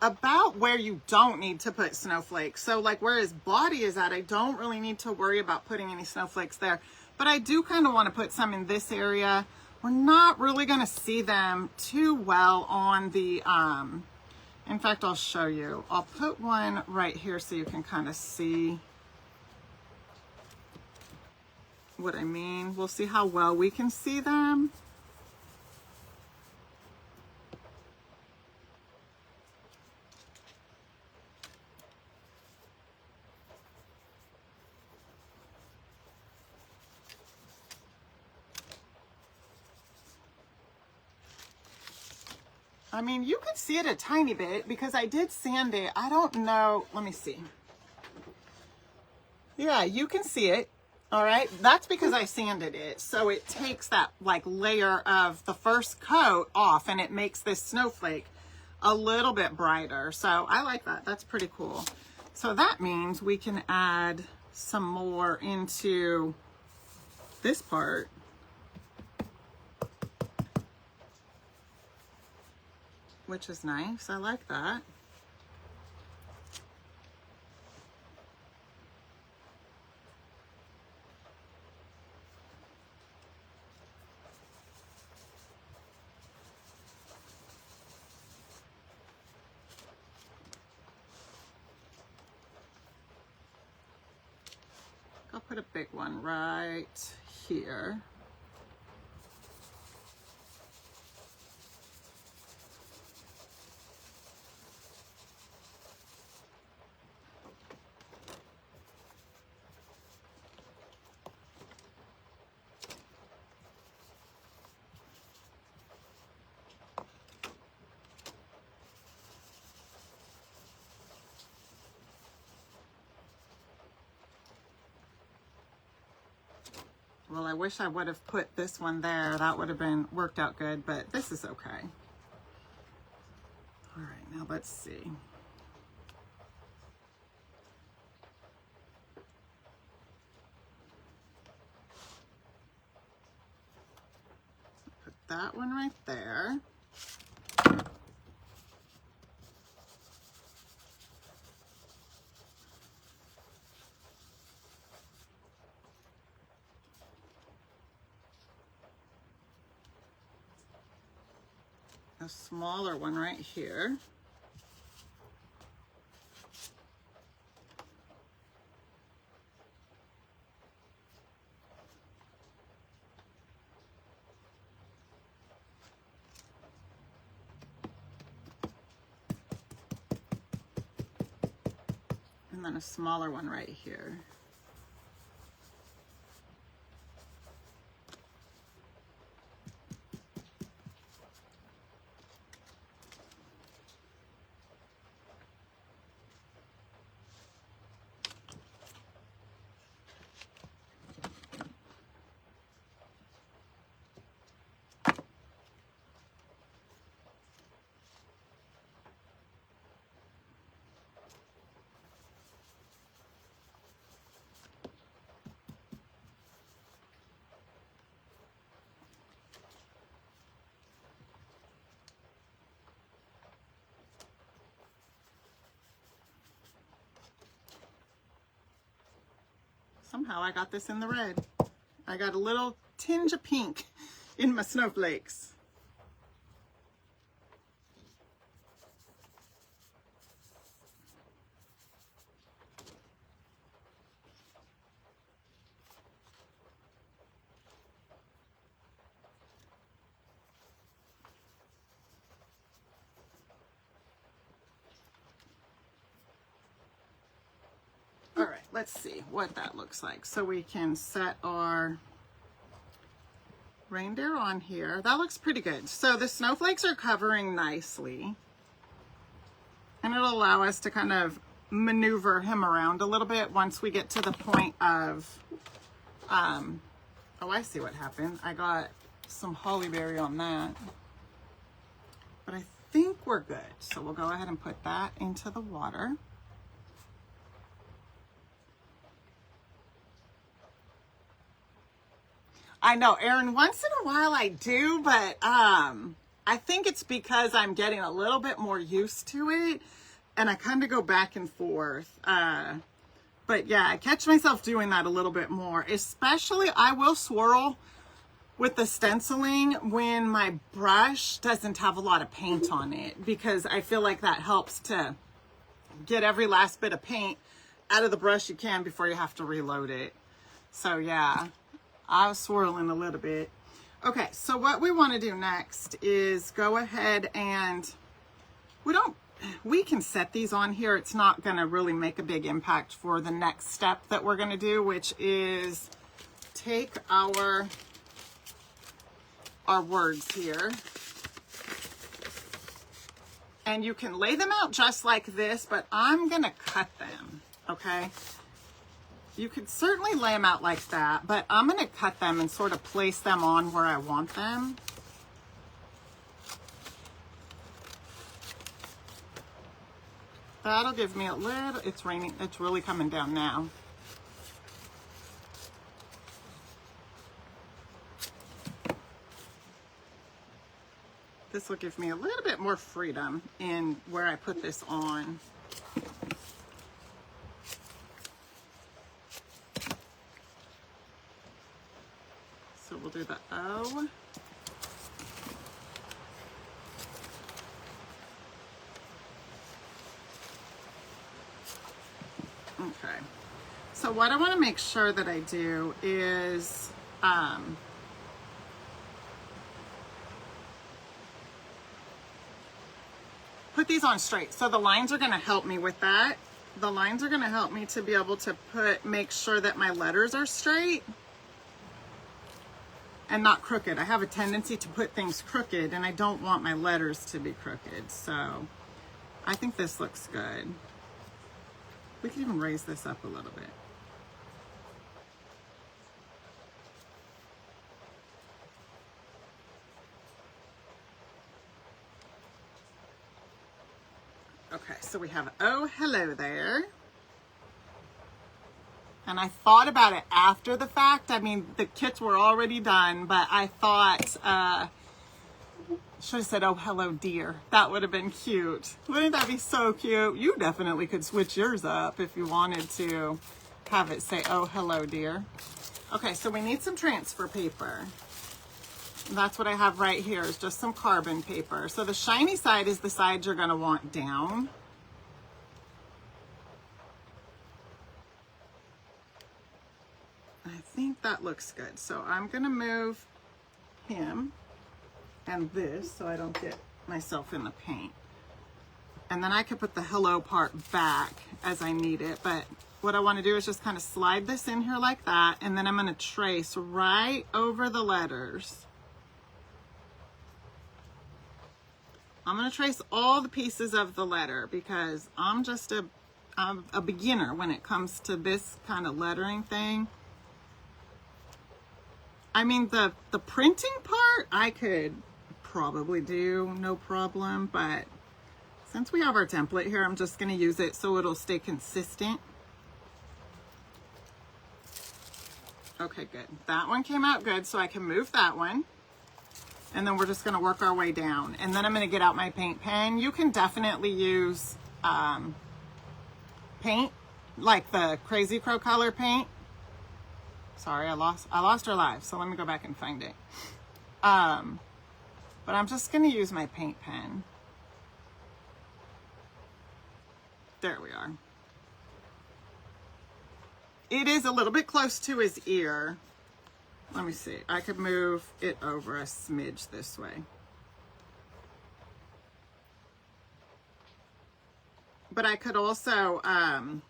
about where you don't need to put snowflakes. So like where his body is at, I don't really need to worry about putting any snowflakes there, but I do kind of want to put some in this area. We're not really going to see them too well on the, in fact, I'll show you. I'll put one right here so you can kind of see what I mean. We'll see how well we can see them. I mean, you could see it a tiny bit because I did sand it. I don't know. Let me see. Yeah, you can see it. All right. That's because I sanded it. So it takes that like layer of the first coat off and it makes this snowflake a little bit brighter. So I like that. That's pretty cool. So that means we can add some more into this part. Which is nice. I like that. I'll put a big one right here. Well, I wish I would have put this one there. That would have been worked out good, but this is okay. All right, now let's see. Put that one right there. A smaller one right here. And then a smaller one right here. Somehow I got this in the red. I got a little tinge of pink in my snowflakes. All right, let's see what that looks like. So we can set our reindeer on here. That looks pretty good. So the snowflakes are covering nicely. And it'll allow us to kind of maneuver him around a little bit once we get to the point of, oh, I see what happened. I got some holly berry on that. But I think we're good. So we'll go ahead and put that into the water. I know, Erin, once in a while I do, but I think it's because I'm getting a little bit more used to it and I kind of go back and forth. But yeah, I catch myself doing that a little bit more, especially I will swirl with the stenciling when my brush doesn't have a lot of paint on it, because I feel like that helps to get every last bit of paint out of the brush you can before you have to reload it. So yeah. I was swirling a little bit. Okay, so what we want to do next is go ahead and we can set these on here. It's not going to really make a big impact for the next step that we're going to do, which is take our words here. And you can lay them out just like this, but I'm going to cut them, okay? You could certainly lay them out like that, but I'm going to cut them and sort of place them on where I want them. That'll give me a little, it's raining, it's really coming down now. This will give me a little bit more freedom in where I put this on. So we'll do the O. Okay. So what I want to make sure that I do is put these on straight. So the lines are going to help me with that. The lines are going to help me to be able to make sure that my letters are straight and not crooked. I have a tendency to put things crooked and I don't want my letters to be crooked. So I think this looks good. We can even raise this up a little bit. Okay, so we have oh hello there. And I thought about it after the fact. I mean, the kits were already done, but I thought, should have said, oh, hello, dear. That would have been cute. Wouldn't that be so cute? You definitely could switch yours up if you wanted to have it say, oh, hello, dear. Okay, so we need some transfer paper. And that's what I have right here is just some carbon paper. So the shiny side is the side you're going to want down. I think that looks good. So I'm going to move him and this so I don't get myself in the paint. And then I could put the hello part back as I need it. But what I want to do is just kind of slide this in here like that. And then I'm going to trace right over the letters. I'm going to trace all the pieces of the letter because I'm just a beginner when it comes to this kind of lettering thing. I mean, the printing part I could probably do no problem, but since we have our template here, I'm just going to use it so it'll stay consistent. Okay, good. That one came out good, so I can move that one. And then we're just going to work our way down. And then I'm going to get out my paint pen. You can definitely use paint, like the Crazy Crow color paint. Sorry, I lost her live, so let me go back and find it. But I'm just going to use my paint pen. There we are. It is a little bit close to his ear. Let me see. I could move it over a smidge this way. But I could also, I'm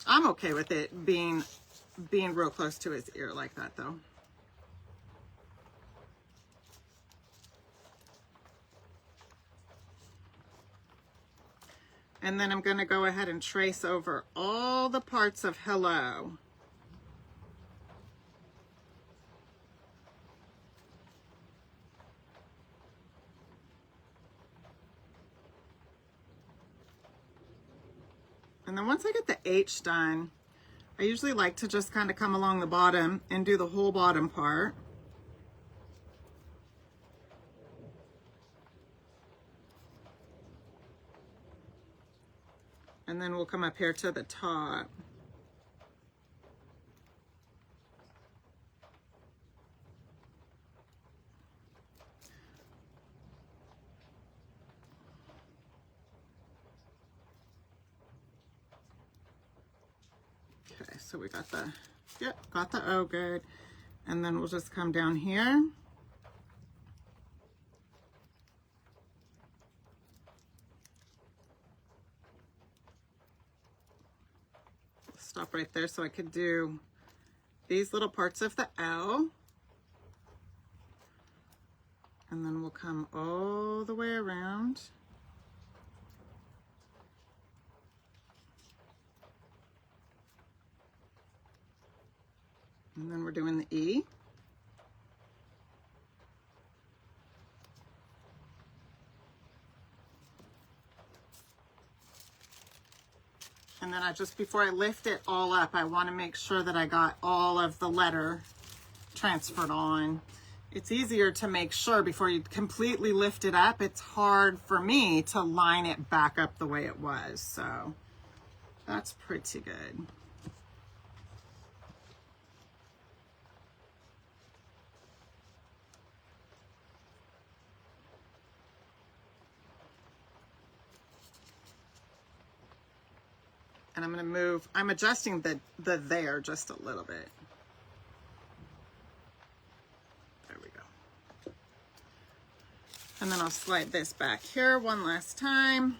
okay with it being real close to his ear like that though. And then I'm going to go ahead and trace over all the parts of hello. And then once I get the H done, I usually like to just kind of come along the bottom and do the whole bottom part. And then we'll come up here to the top. Okay, so we got the, yep, got the O good. And then we'll just come down here. Stop right there so I could do these little parts of the L. And then we'll come all the way around. And then we're doing the E. And then before I lift it all up, I want to make sure that I got all of the letter transferred on. It's easier to make sure before you completely lift it up. It's hard for me to line it back up the way it was. So that's pretty good. And I'm going to move, I'm adjusting the there just a little bit. There we go. And then I'll slide this back here one last time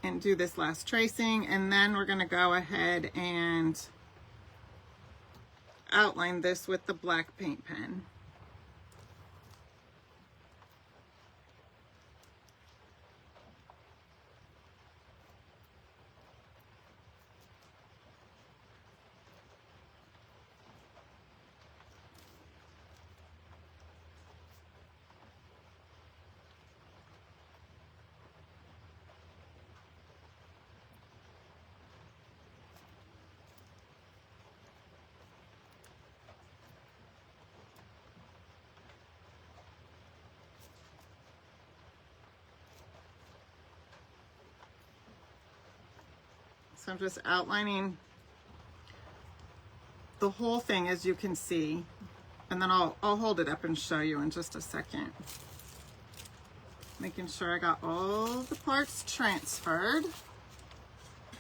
and do this last tracing. And then we're going to go ahead and outline this with the black paint pen. So I'm just outlining the whole thing, as you can see, and then I'll hold it up and show you in just a second. Making sure I got all the parts transferred,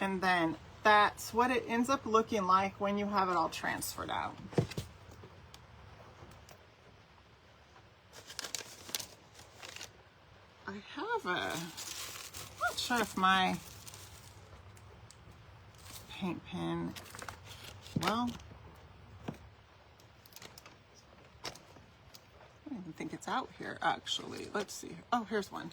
and then that's what it ends up looking like when you have it all transferred out. I have not sure if my paint pen, well, I don't even think it's out here actually. Let's see. Oh, here's one.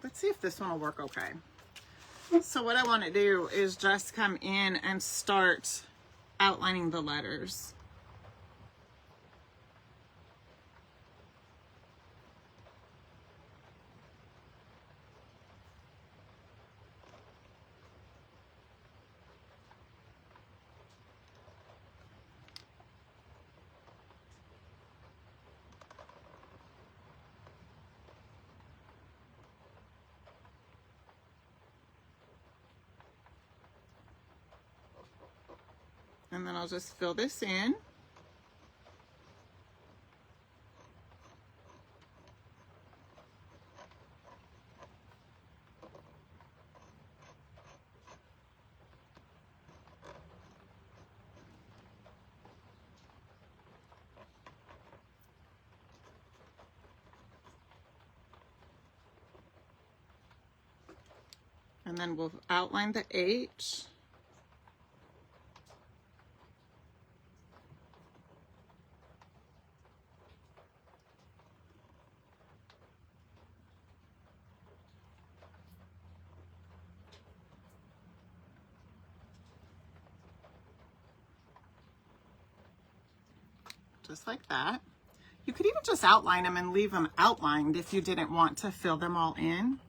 Let's see if this one will work okay. So what I want to do is just come in and start outlining the letters. And then I'll just fill this in. And then we'll outline the H. Just like that. You could even just outline them and leave them outlined if you didn't want to fill them all in.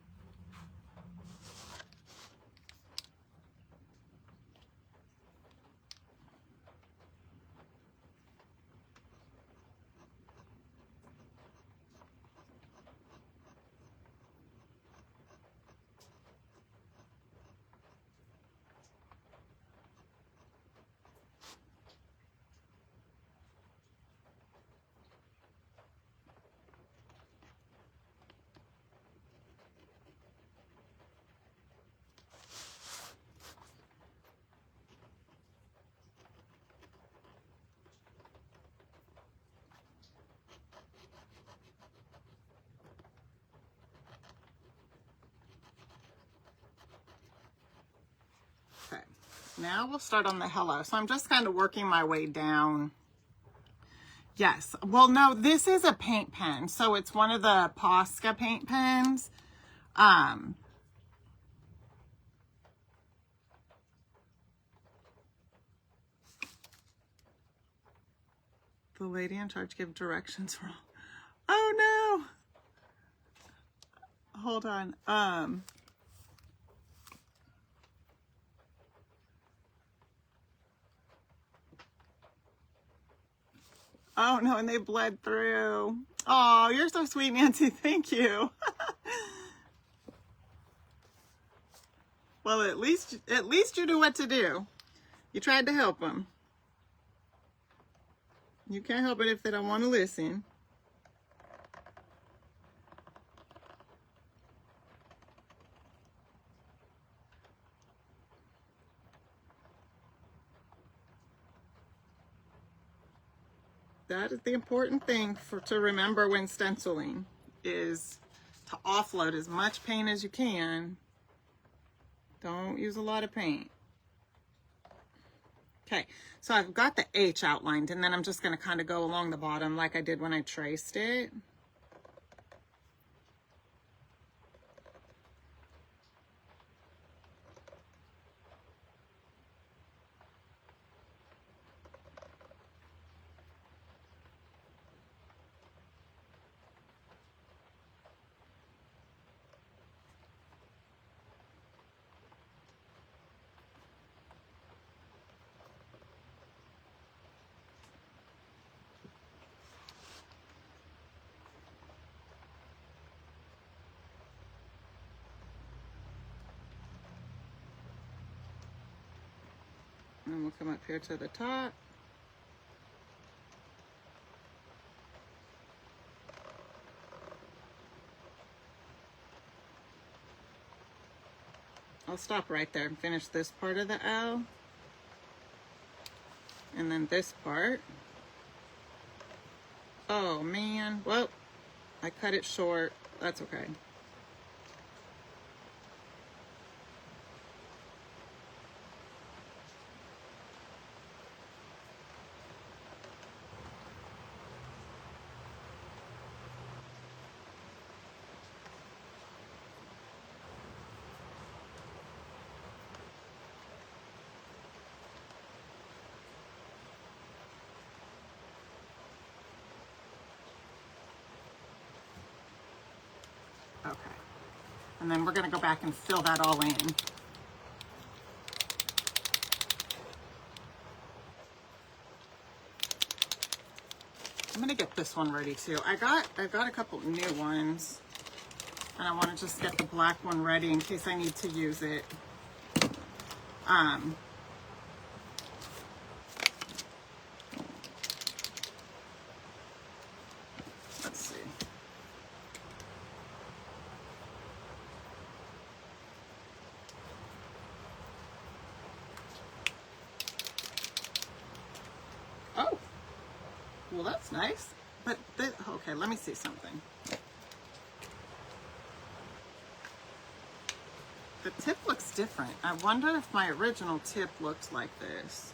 Okay, now we'll start on the hello. So I'm just kind of working my way down. Yes, well, no, this is a paint pen. So it's one of the Posca paint pens. The lady in charge gave directions wrong. Oh no. Hold on. Oh no, and they bled through. Oh, you're so sweet, Nancy. Thank you. Well, at least you knew what to do. You tried to help them. You can't help it if they don't want to listen. That is the important thing to remember when stenciling, is to offload as much paint as you can. Don't use a lot of paint. Okay, so I've got the H outlined, and then I'm just going to kind of go along the bottom like I did when I traced it. And we'll come up here to the top. I'll stop right there and finish this part of the L. And then this part. Oh man, well, I cut it short. That's okay. Okay. And then we're going to go back and fill that all in. I'm going to get this one ready too. I've got a couple new ones, and I want to just get the black one ready in case I need to use it. Let's see. Oh, well, that's nice. But, okay, let me see something. The tip looks different. I wonder if my original tip looked like this.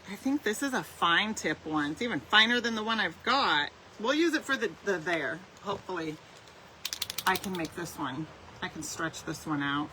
I think this is a fine tip one. It's even finer than the one I've got. We'll use it for the there. Hopefully I can make this one. I can stretch this one out.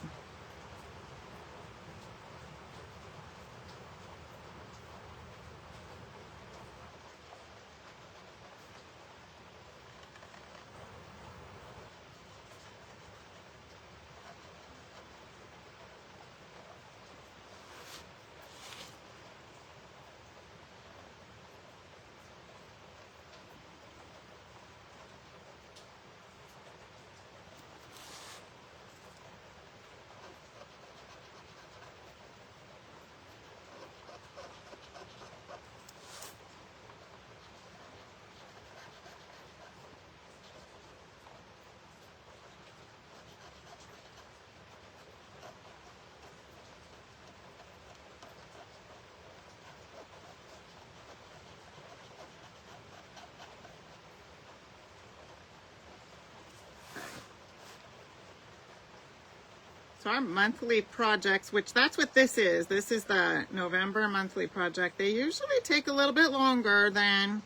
So our monthly projects, which that's what this is. This is the November monthly project. They usually take a little bit longer than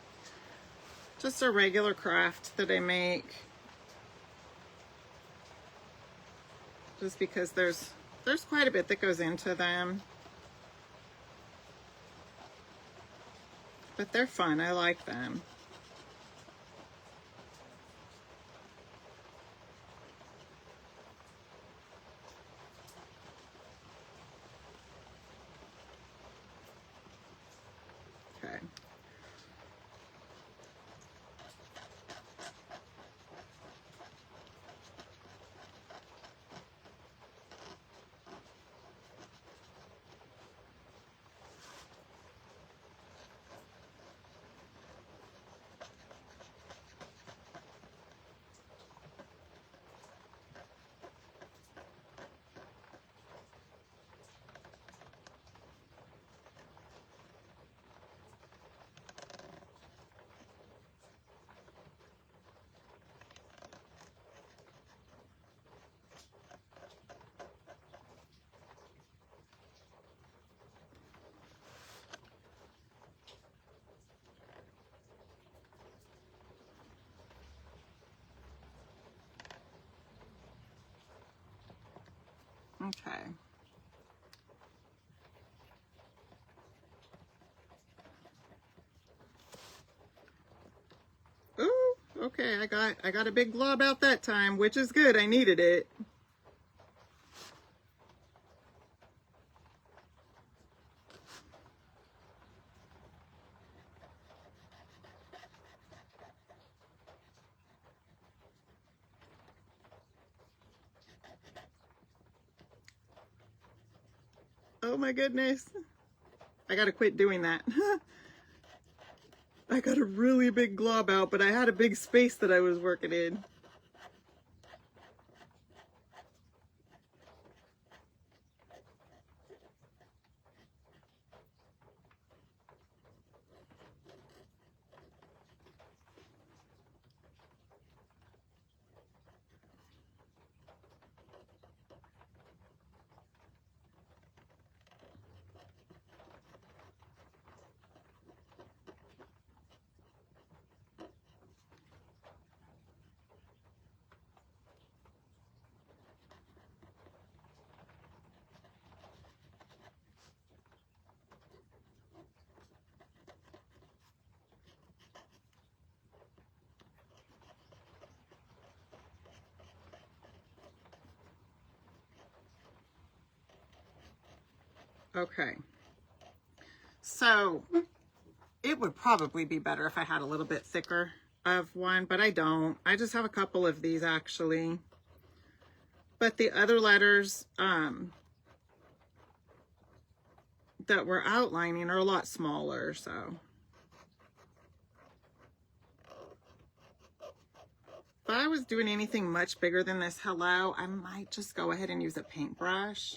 just a regular craft that I make. Just because there's quite a bit that goes into them. But they're fun. I like them. Okay. Okay. Ooh, okay, I got a big glob out that time, which is good. I needed it. Oh my goodness. I gotta quit doing that. I got a really big glob out, but I had a big space that I was working in. Okay. So it would probably be better if I had a little bit thicker of one, but I don't. I just have a couple of these actually. But the other letters that we're outlining are a lot smaller, so. If I was doing anything much bigger than this hello, I might just go ahead and use a paintbrush.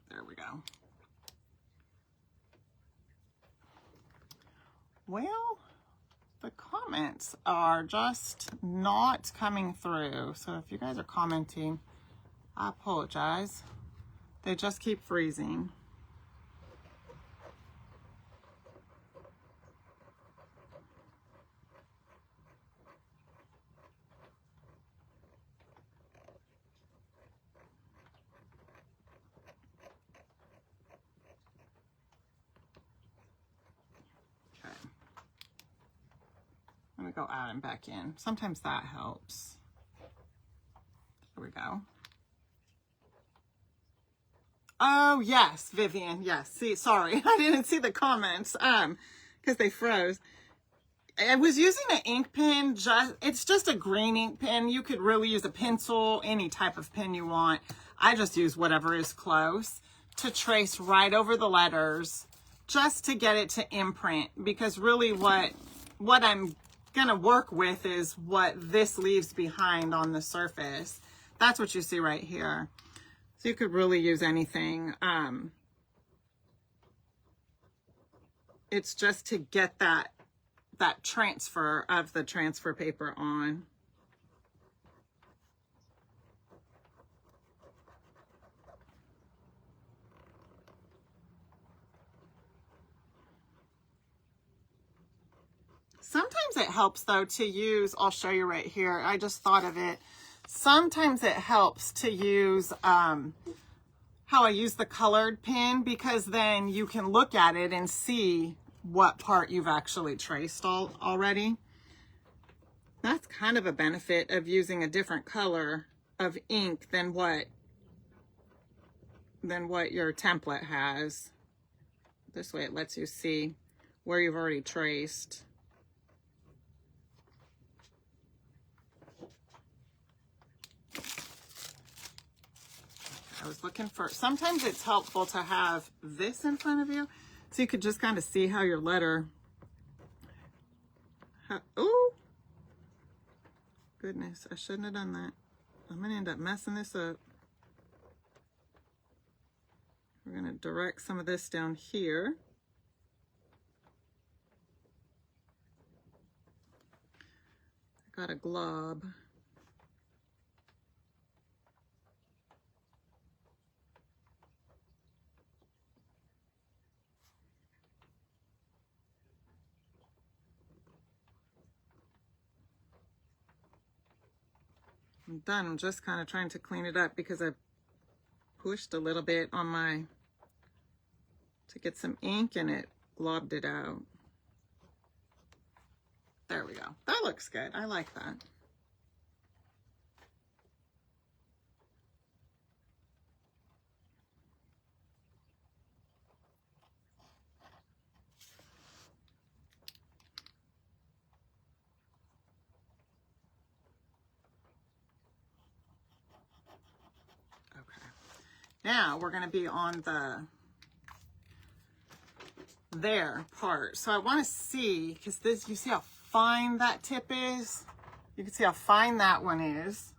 There we go. Well, the comments are just not coming through. So if you guys are commenting, I apologize. They just keep freezing. Let me go out and back in. Sometimes that helps. There we go. Oh, yes, Vivian. Yes. See, sorry. I didn't see the comments because they froze. I was using an ink pen. It's just a green ink pen. You could really use a pencil, any type of pen you want. I just use whatever is close to trace right over the letters just to get it to imprint, because really what I'm going to work with is what this leaves behind on the surface. That's what you see right here. So you could really use anything. It's just to get that transfer of the transfer paper on. Sometimes it helps though to use, I'll show you right here. I just thought of it. Sometimes it helps to use how I use the colored pen, because then you can look at it and see what part you've actually traced already. That's kind of a benefit of using a different color of ink than what your template has. This way it lets you see where you've already traced. I was looking for, sometimes it's helpful to have this in front of you so you could just kind of see how your letter, oh, goodness, I shouldn't have done that. I'm going to end up messing this up. We're going to direct some of this down here. I got a glob. I'm done. I'm just kind of trying to clean it up because I pushed a little bit on to get some ink and it globbed it out. There we go. That looks good. I like that. Now we're going to be on their part. So I want to see, because you see how fine that tip is? You can see how fine that one is.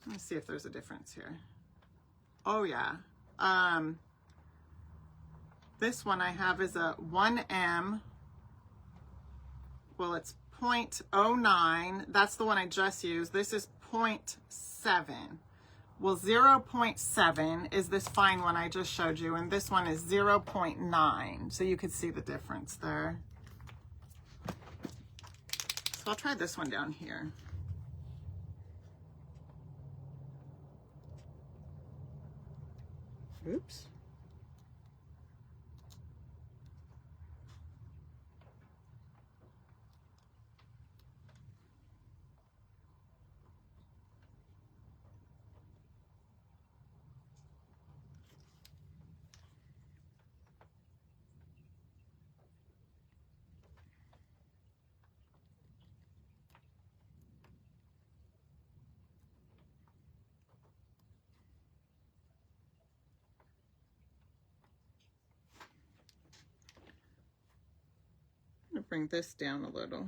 Let me see if there's a difference here. Oh yeah. This one I have is a 1M. Well, it's 0.09. That's the one I just used. This is 0.7. Well, 0.7 is this fine one I just showed you, and this one is 0.9. So you could see the difference there. So So I'll try this one down here. Oops. I'm going to bring this down a little.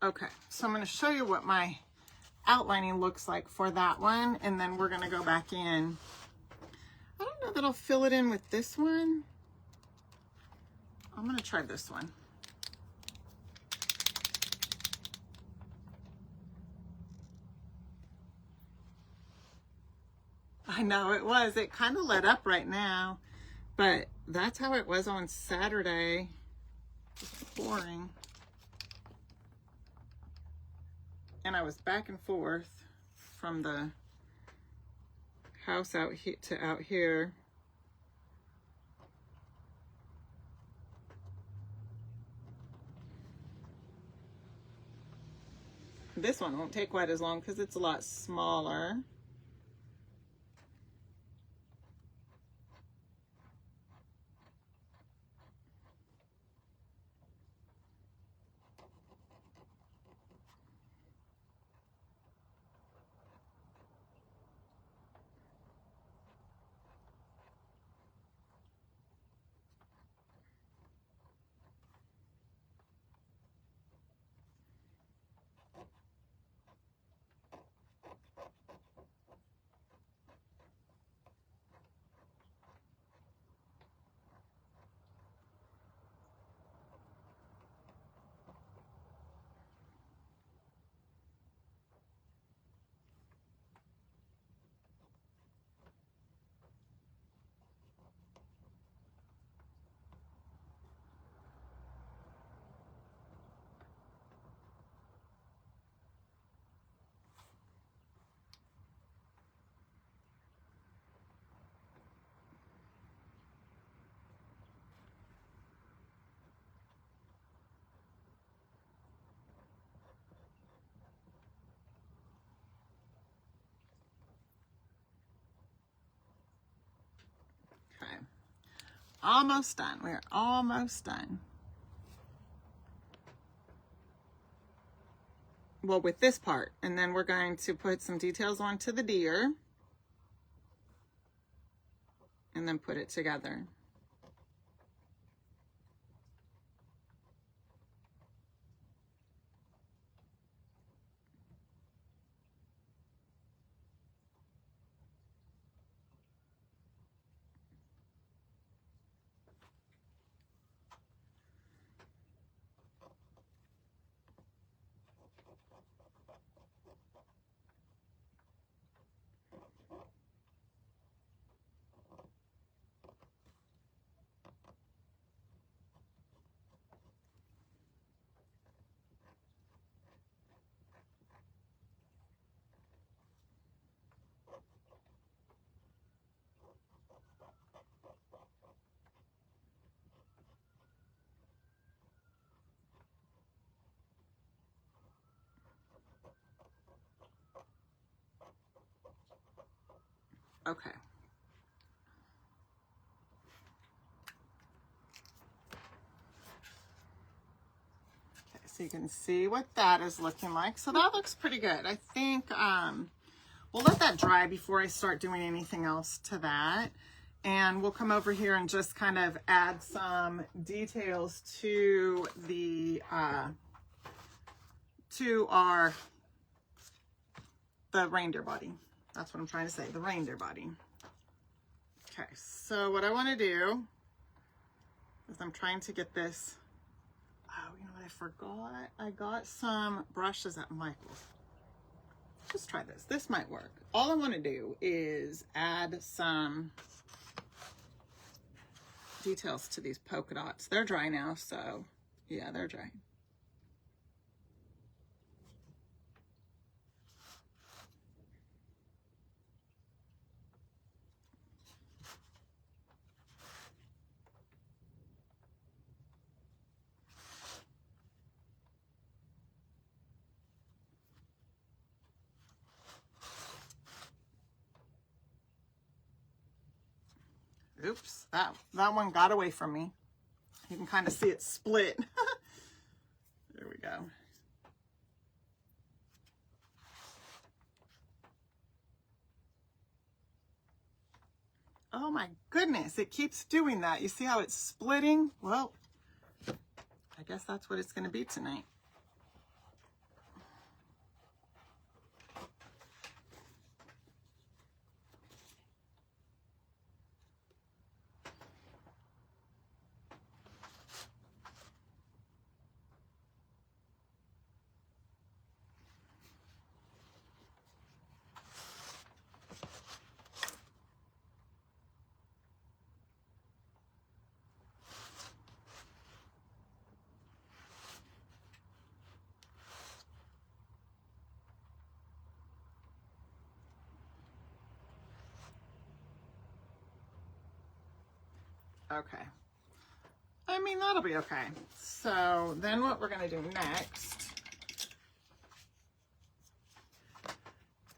Okay, so I'm going to show you what my outlining looks like for that one, and then we're going to go back in. I don't know that I'll fill it in with this one. I'm going to try this one. I know it was. It kind of let up right now, but that's how it was on Saturday. Just pouring. And I was back and forth from the house out here to out here. This one won't take quite as long because it's a lot smaller. Okay, almost done. We're almost done. Well, with this part, and then we're going to put some details onto the deer and then put it together. Okay. Okay, so you can see what that is looking like. So that looks pretty good. I think we'll let that dry before I start doing anything else to that. And we'll come over here and just kind of add some details to the reindeer body. That's what I'm trying to say, the reindeer body. Okay, so what I want to do is I'm trying to get this. Oh, you know what I forgot? I got some brushes at Michael's. Just try this. This might work. All I want to do is add some details to these polka dots. They're dry now, so yeah, they're dry. Oops, that one got away from me. You can kind of see it split. There we go. Oh my goodness, it keeps doing that. You see how it's splitting? Well, I guess that's what it's going to be tonight. Okay. I mean, that'll be okay. So then what we're going to do next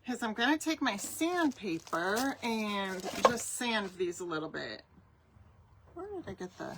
is I'm going to take my sandpaper and just sand these a little bit. Where did I get the...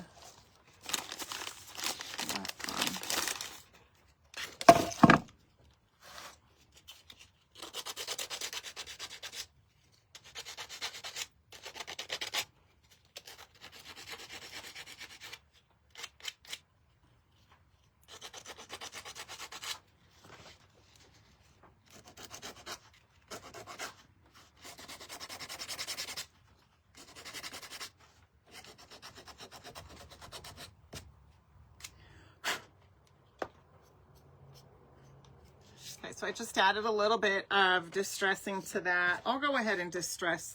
Okay, so I just added a little bit of distressing to that. I'll go ahead and distress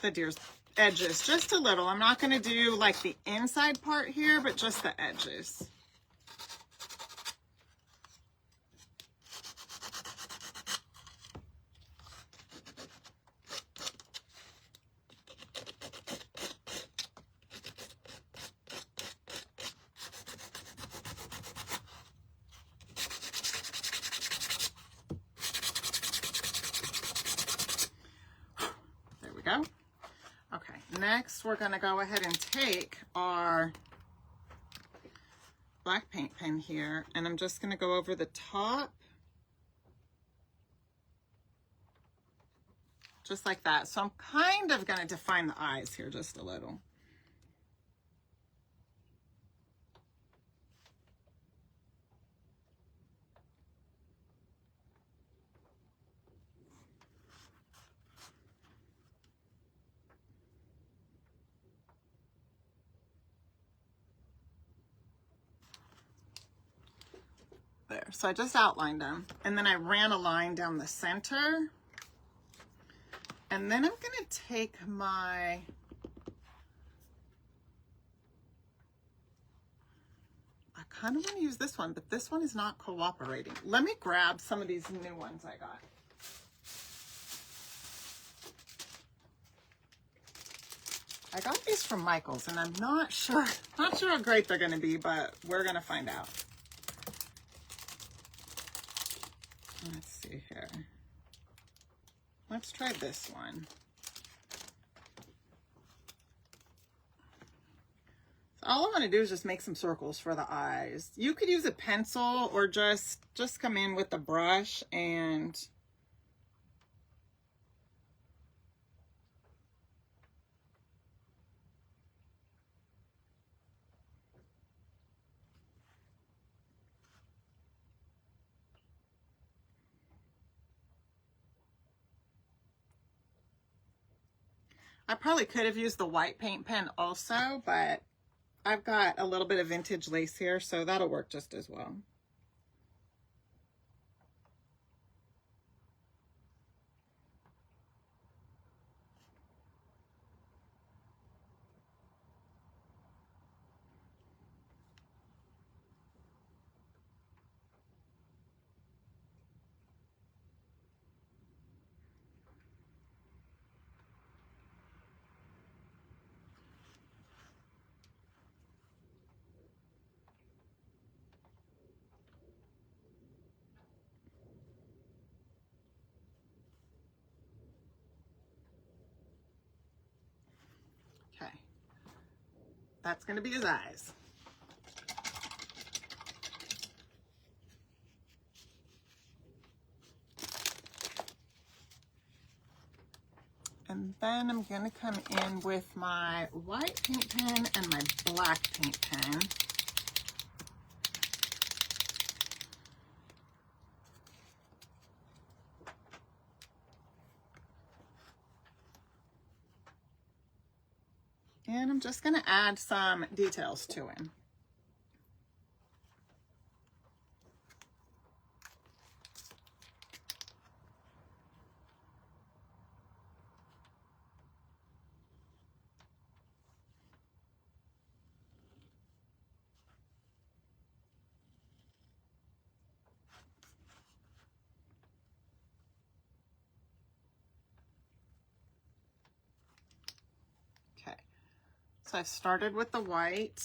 the deer's edges just a little. I'm not going to do like the inside part here, but just the edges. Go. Okay, next we're going to go ahead and take our black paint pen here, and I'm just going to go over the top just like that. So I'm kind of going to define the eyes here just a little. There, so I just outlined them, and then I ran a line down the center, and then I'm going to take my I kind of want to use this one, but this one is not cooperating. Let me grab some of these new ones I got. I got these from Michael's, and I'm not sure how great they're going to be, but we're going to find out. Let's see here. Let's try this one. All I want to do is just make some circles for the eyes. You could use a pencil or just come in with a brush and I probably could have used the white paint pen also, but I've got a little bit of vintage lace here, so that'll work just as well. Okay, that's going to be his eyes. And then I'm going to come in with my white paint pen and my black paint pen. And I'm just going to add some details to him. Okay, so I started with the white,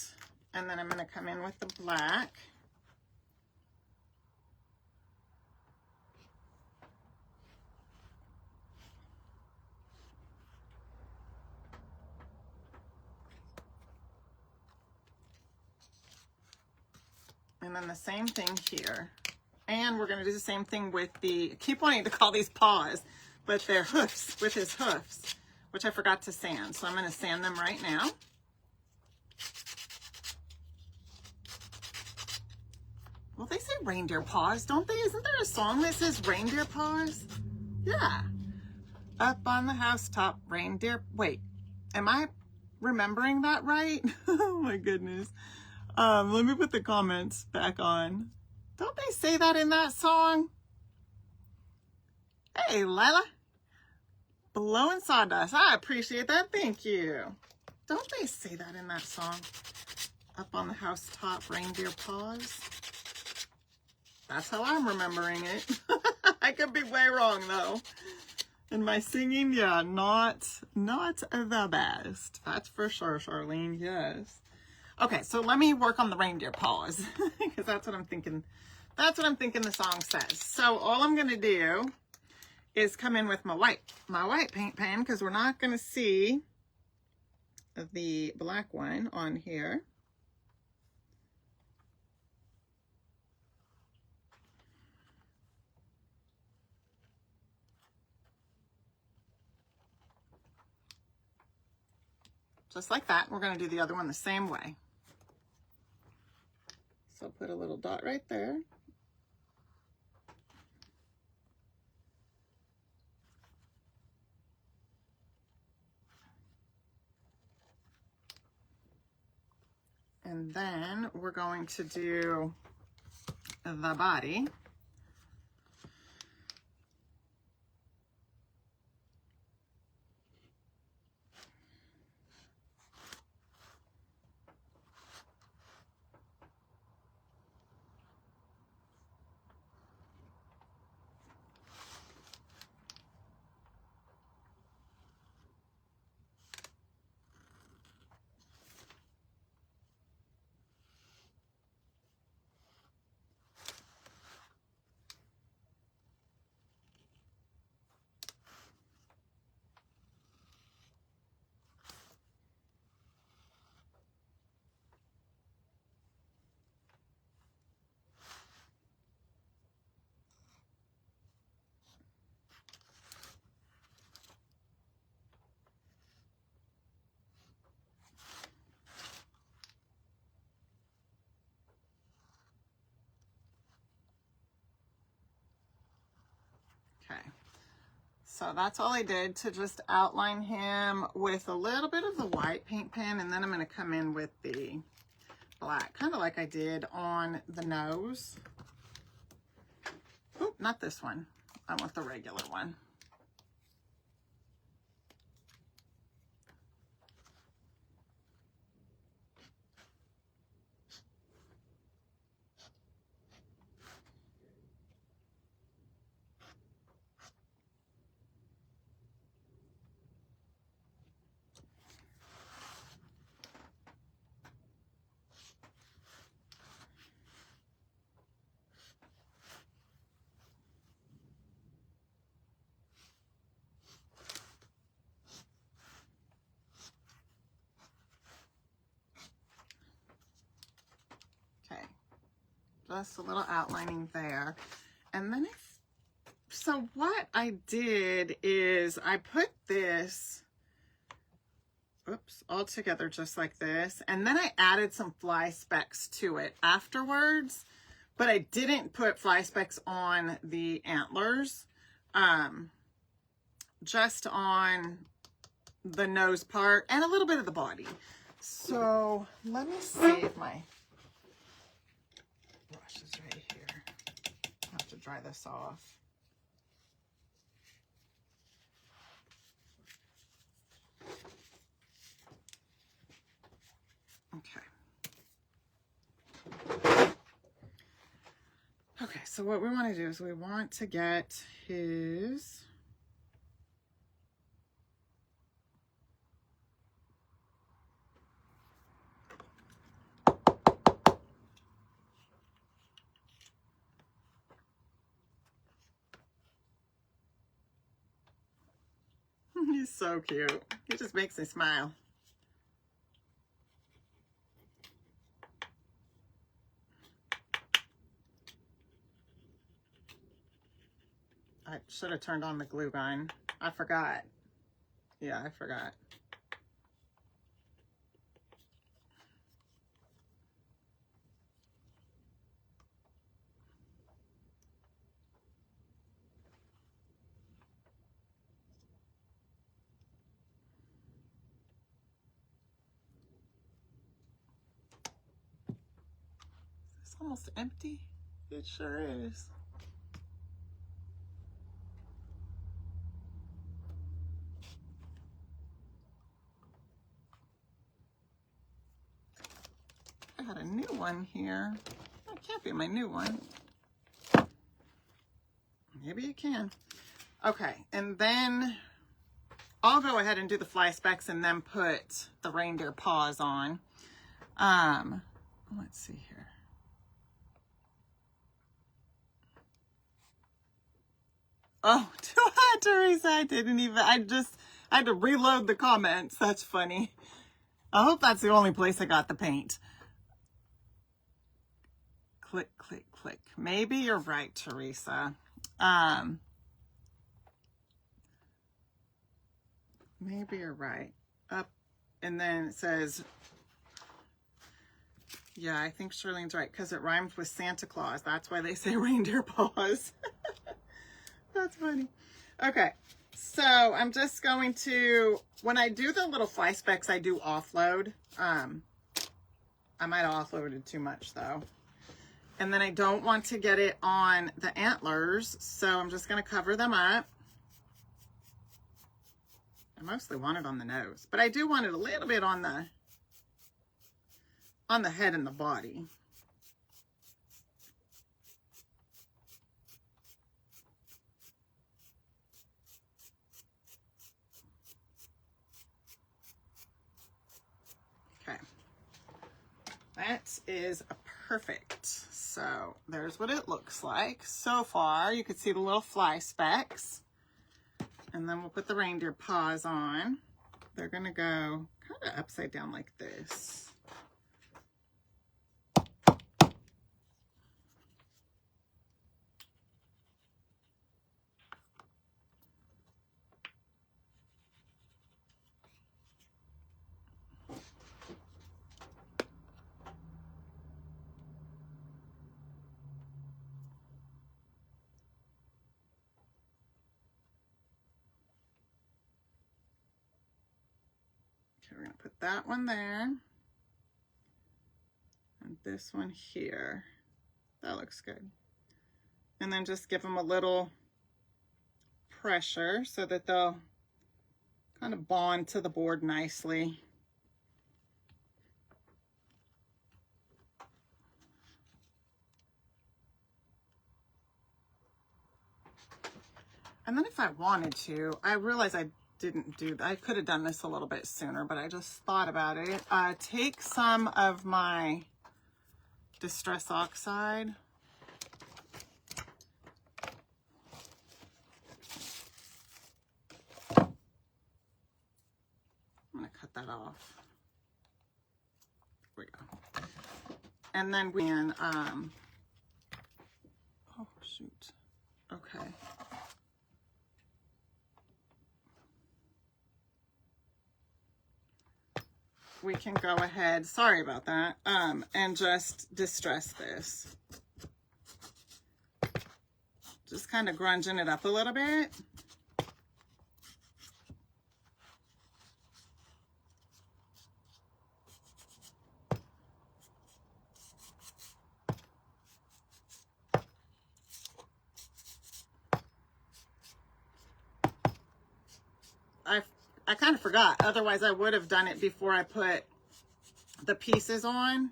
and then I'm going to come in with the black. And then the same thing here. And we're going to do the same thing with the, I keep wanting to call these paws, but they're hoofs, with his hoofs, which I forgot to sand. So I'm going to sand them right now. Well, they say reindeer paws, don't they? Isn't there a song that says reindeer paws? Yeah. Up on the housetop, reindeer. Wait, am I remembering that right? Oh my goodness. Let me put the comments back on. Don't they say that in that song? Hey, Lila. Blowing sawdust. I appreciate that. Thank you. Don't they say that in that song? Up on the housetop, reindeer paws. That's how I'm remembering it. I could be way wrong though. And my singing, yeah, not the best. That's for sure, Charlene. Yes. Okay, so let me work on the reindeer paws because that's what I'm thinking. That's what I'm thinking the song says. So all I'm gonna do is come in with my white paint pen because we're not gonna see the black one on here. Just like that. We're gonna do the other one the same way. So put a little dot right there. And then we're going to do the body. So that's all I did, to just outline him with a little bit of the white paint pen, and then I'm going to come in with the black, kind of like I did on the nose. Oop, not this one. I want the regular one. Just a little outlining there. And then so what I did is I put this, oops, all together just like this. And then I added some fly specks to it afterwards, but I didn't put fly specks on the antlers, just on the nose part and a little bit of the body. So let me see if my brush is right here. I have to dry this off. Okay. Okay, so what we want to do is we want to get his he's so cute. He just makes me smile. I should have turned on the glue gun. I forgot. Yeah, I forgot. It's almost empty. It sure is. I got a new one here. That can't be my new one. Maybe it can. Okay, and then I'll go ahead and do the fly specks and then put the reindeer paws on. Let's see here. Oh, Teresa, I had to reload the comments. That's funny. I hope that's the only place I got the paint. Click, click, click. Maybe you're right, Teresa. Maybe you're right. Up, and then it says, yeah, I think Shirlene's right, because it rhymes with Santa Claus. That's why they say reindeer paws. That's funny. Okay, so I'm just going to, when I do the little fly specks, I do offload. I might have offloaded too much though. And then I don't want to get it on the antlers, so I'm just going to cover them up. I mostly want it on the nose, but I do want it a little bit on the head and the body. Okay, that is perfect. So there's what it looks like so far. You can see the little fly specks. And then we'll put the reindeer paws on. They're gonna go kind of upside down like this. Okay, we're going to put that one there. And this one here. That looks good. And then just give them a little pressure so that they'll kind of bond to the board nicely. And then if I wanted to, I realize I didn't do that. I could have done this a little bit sooner, but I just thought about it. Take some of my Distress Oxide. I'm going to cut that off. There we go. And then we can, oh shoot. Okay. We can go ahead, sorry about that, and just distress this. Just kind of grunging it up a little bit. I kind of forgot. Otherwise, I would have done it before I put the pieces on.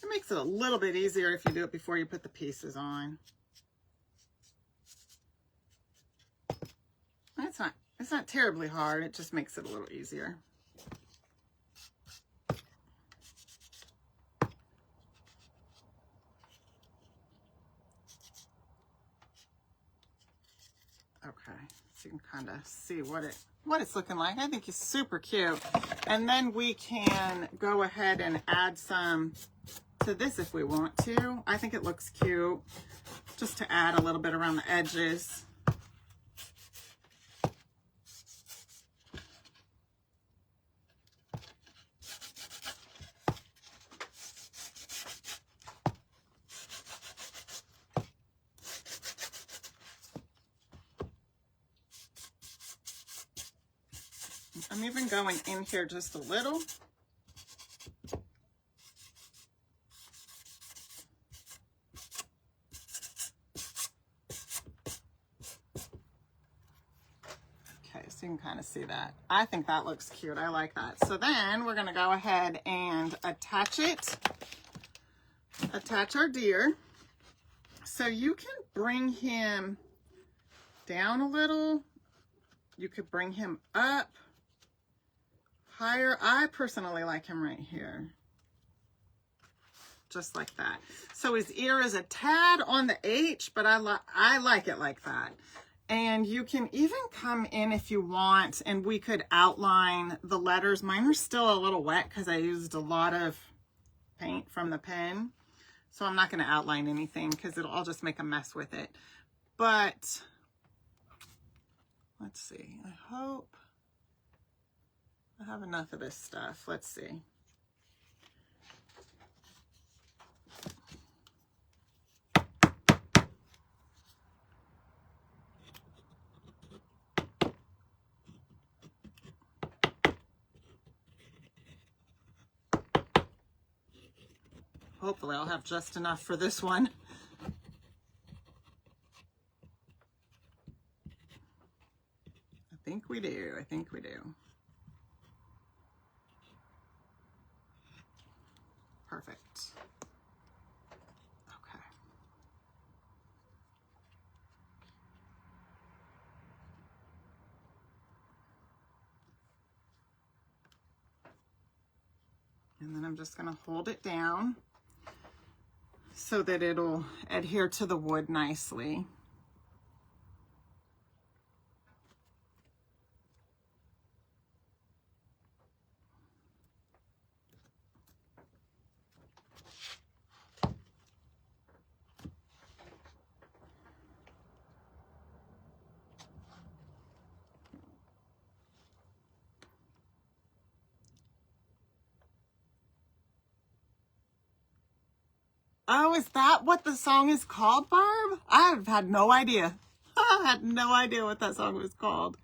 It makes it a little bit easier if you do it before you put the pieces on. It's not terribly hard. It just makes it a little easier. Okay, so you can kind of see what it's looking like. I think it's super cute. And then we can go ahead and add some to this if we want to. I think it looks cute just to add a little bit around the edges. I'm even going in here just a little. Okay, so you can kind of see that. I think that looks cute. I like that. So then we're going to go ahead and attach it. Attach our deer. So you can bring him down a little. You could bring him up higher. I personally like him right here. Just like that. So his ear is a tad on the H, but I like it like that. And you can even come in if you want, and we could outline the letters. Mine are still a little wet because I used a lot of paint from the pen. So I'm not going to outline anything because I'll just make a mess with it. But let's see. I hope I have enough of this stuff. Let's see. Hopefully I'll have just enough for this one. I think we do. I think we do. Perfect. Okay. And then I'm just going to hold it down so that it'll adhere to the wood nicely. Oh, is that what the song is called, Barb? I've had no idea. I had no idea what that song was called.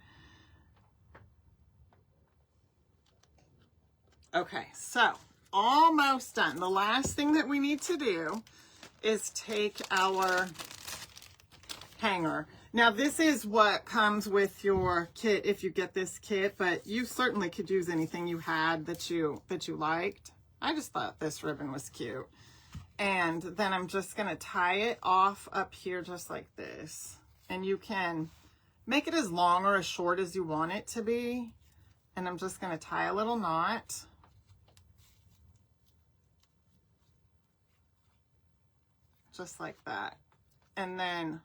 Okay, so almost done. The last thing that we need to do is take our hanger. Now this is what comes with your kit if you get this kit, but you certainly could use anything you had that you liked. I just thought this ribbon was cute. And then I'm just going to tie it off up here just like this. And you can make it as long or as short as you want it to be. And I'm just going to tie a little knot. Just like that. And then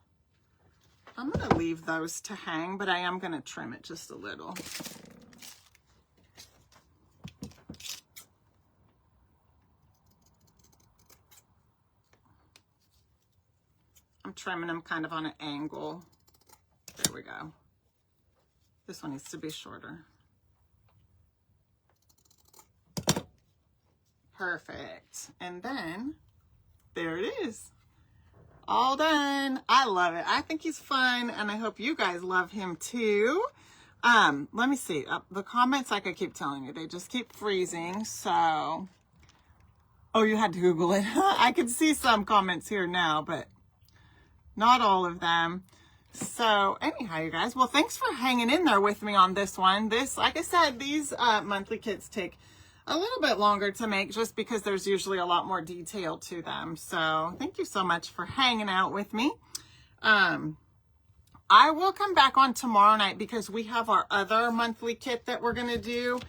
I'm going to leave those to hang, but I am going to trim it just a little. I'm trimming them kind of on an angle. There we go. This one needs to be shorter. Perfect. And then there it is. All done. I love it. I think he's fun, and I hope you guys love him too. Let me see. The comments, like I keep telling you, they just keep freezing. So, oh, you had to Google it. I can see some comments here now, but not all of them. So anyhow, you guys, well, thanks for hanging in there with me on this one. This, like I said, these monthly kits take a little bit longer to make just because there's usually a lot more detail to them. So thank you so much for hanging out with me. I will come back on tomorrow night because we have our other monthly kit that we're going to do.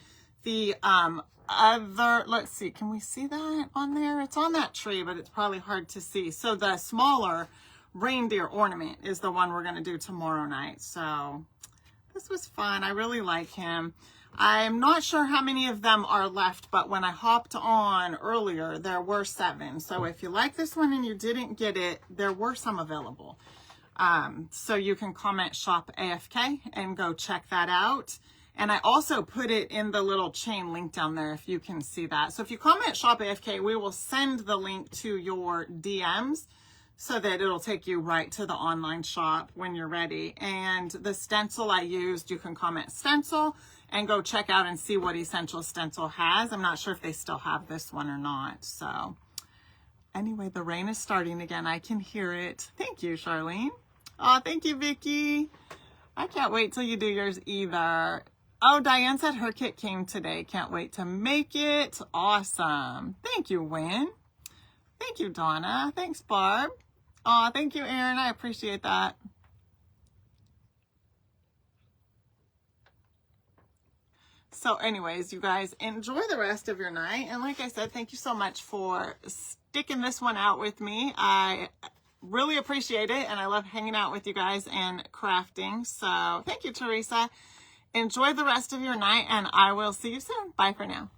The other, let's see, can we see that on there? It's on that tree, but it's probably hard to see. So the smaller reindeer ornament is the one we're going to do tomorrow night. So this was fun. I really like him. I'm not sure how many of them are left, but when I hopped on earlier, there were 7. So if you like this one and you didn't get it, there were some available. So you can comment shop AFK and go check that out. And I also put it in the little chain link down there if you can see that. So if you comment shop AFK, we will send the link to your DMs so that it'll take you right to the online shop when you're ready. And the stencil I used, you can comment stencil and go check out and see what Essential Stencil has. I'm not sure if they still have this one or not. So anyway, the rain is starting again. I can hear it. Thank you, Charlene. Oh, thank you, Vicky. I can't wait till you do yours either. Oh, Diane said her kit came today. Can't wait to make it. Awesome. Thank you, Wynn. Thank you, Donna. Thanks, Barb. Oh, thank you, Erin. I appreciate that. So anyways, you guys, enjoy the rest of your night. And like I said, thank you so much for sticking this one out with me. I really appreciate it. And I love hanging out with you guys and crafting. So thank you, Teresa. Enjoy the rest of your night, and I will see you soon. Bye for now.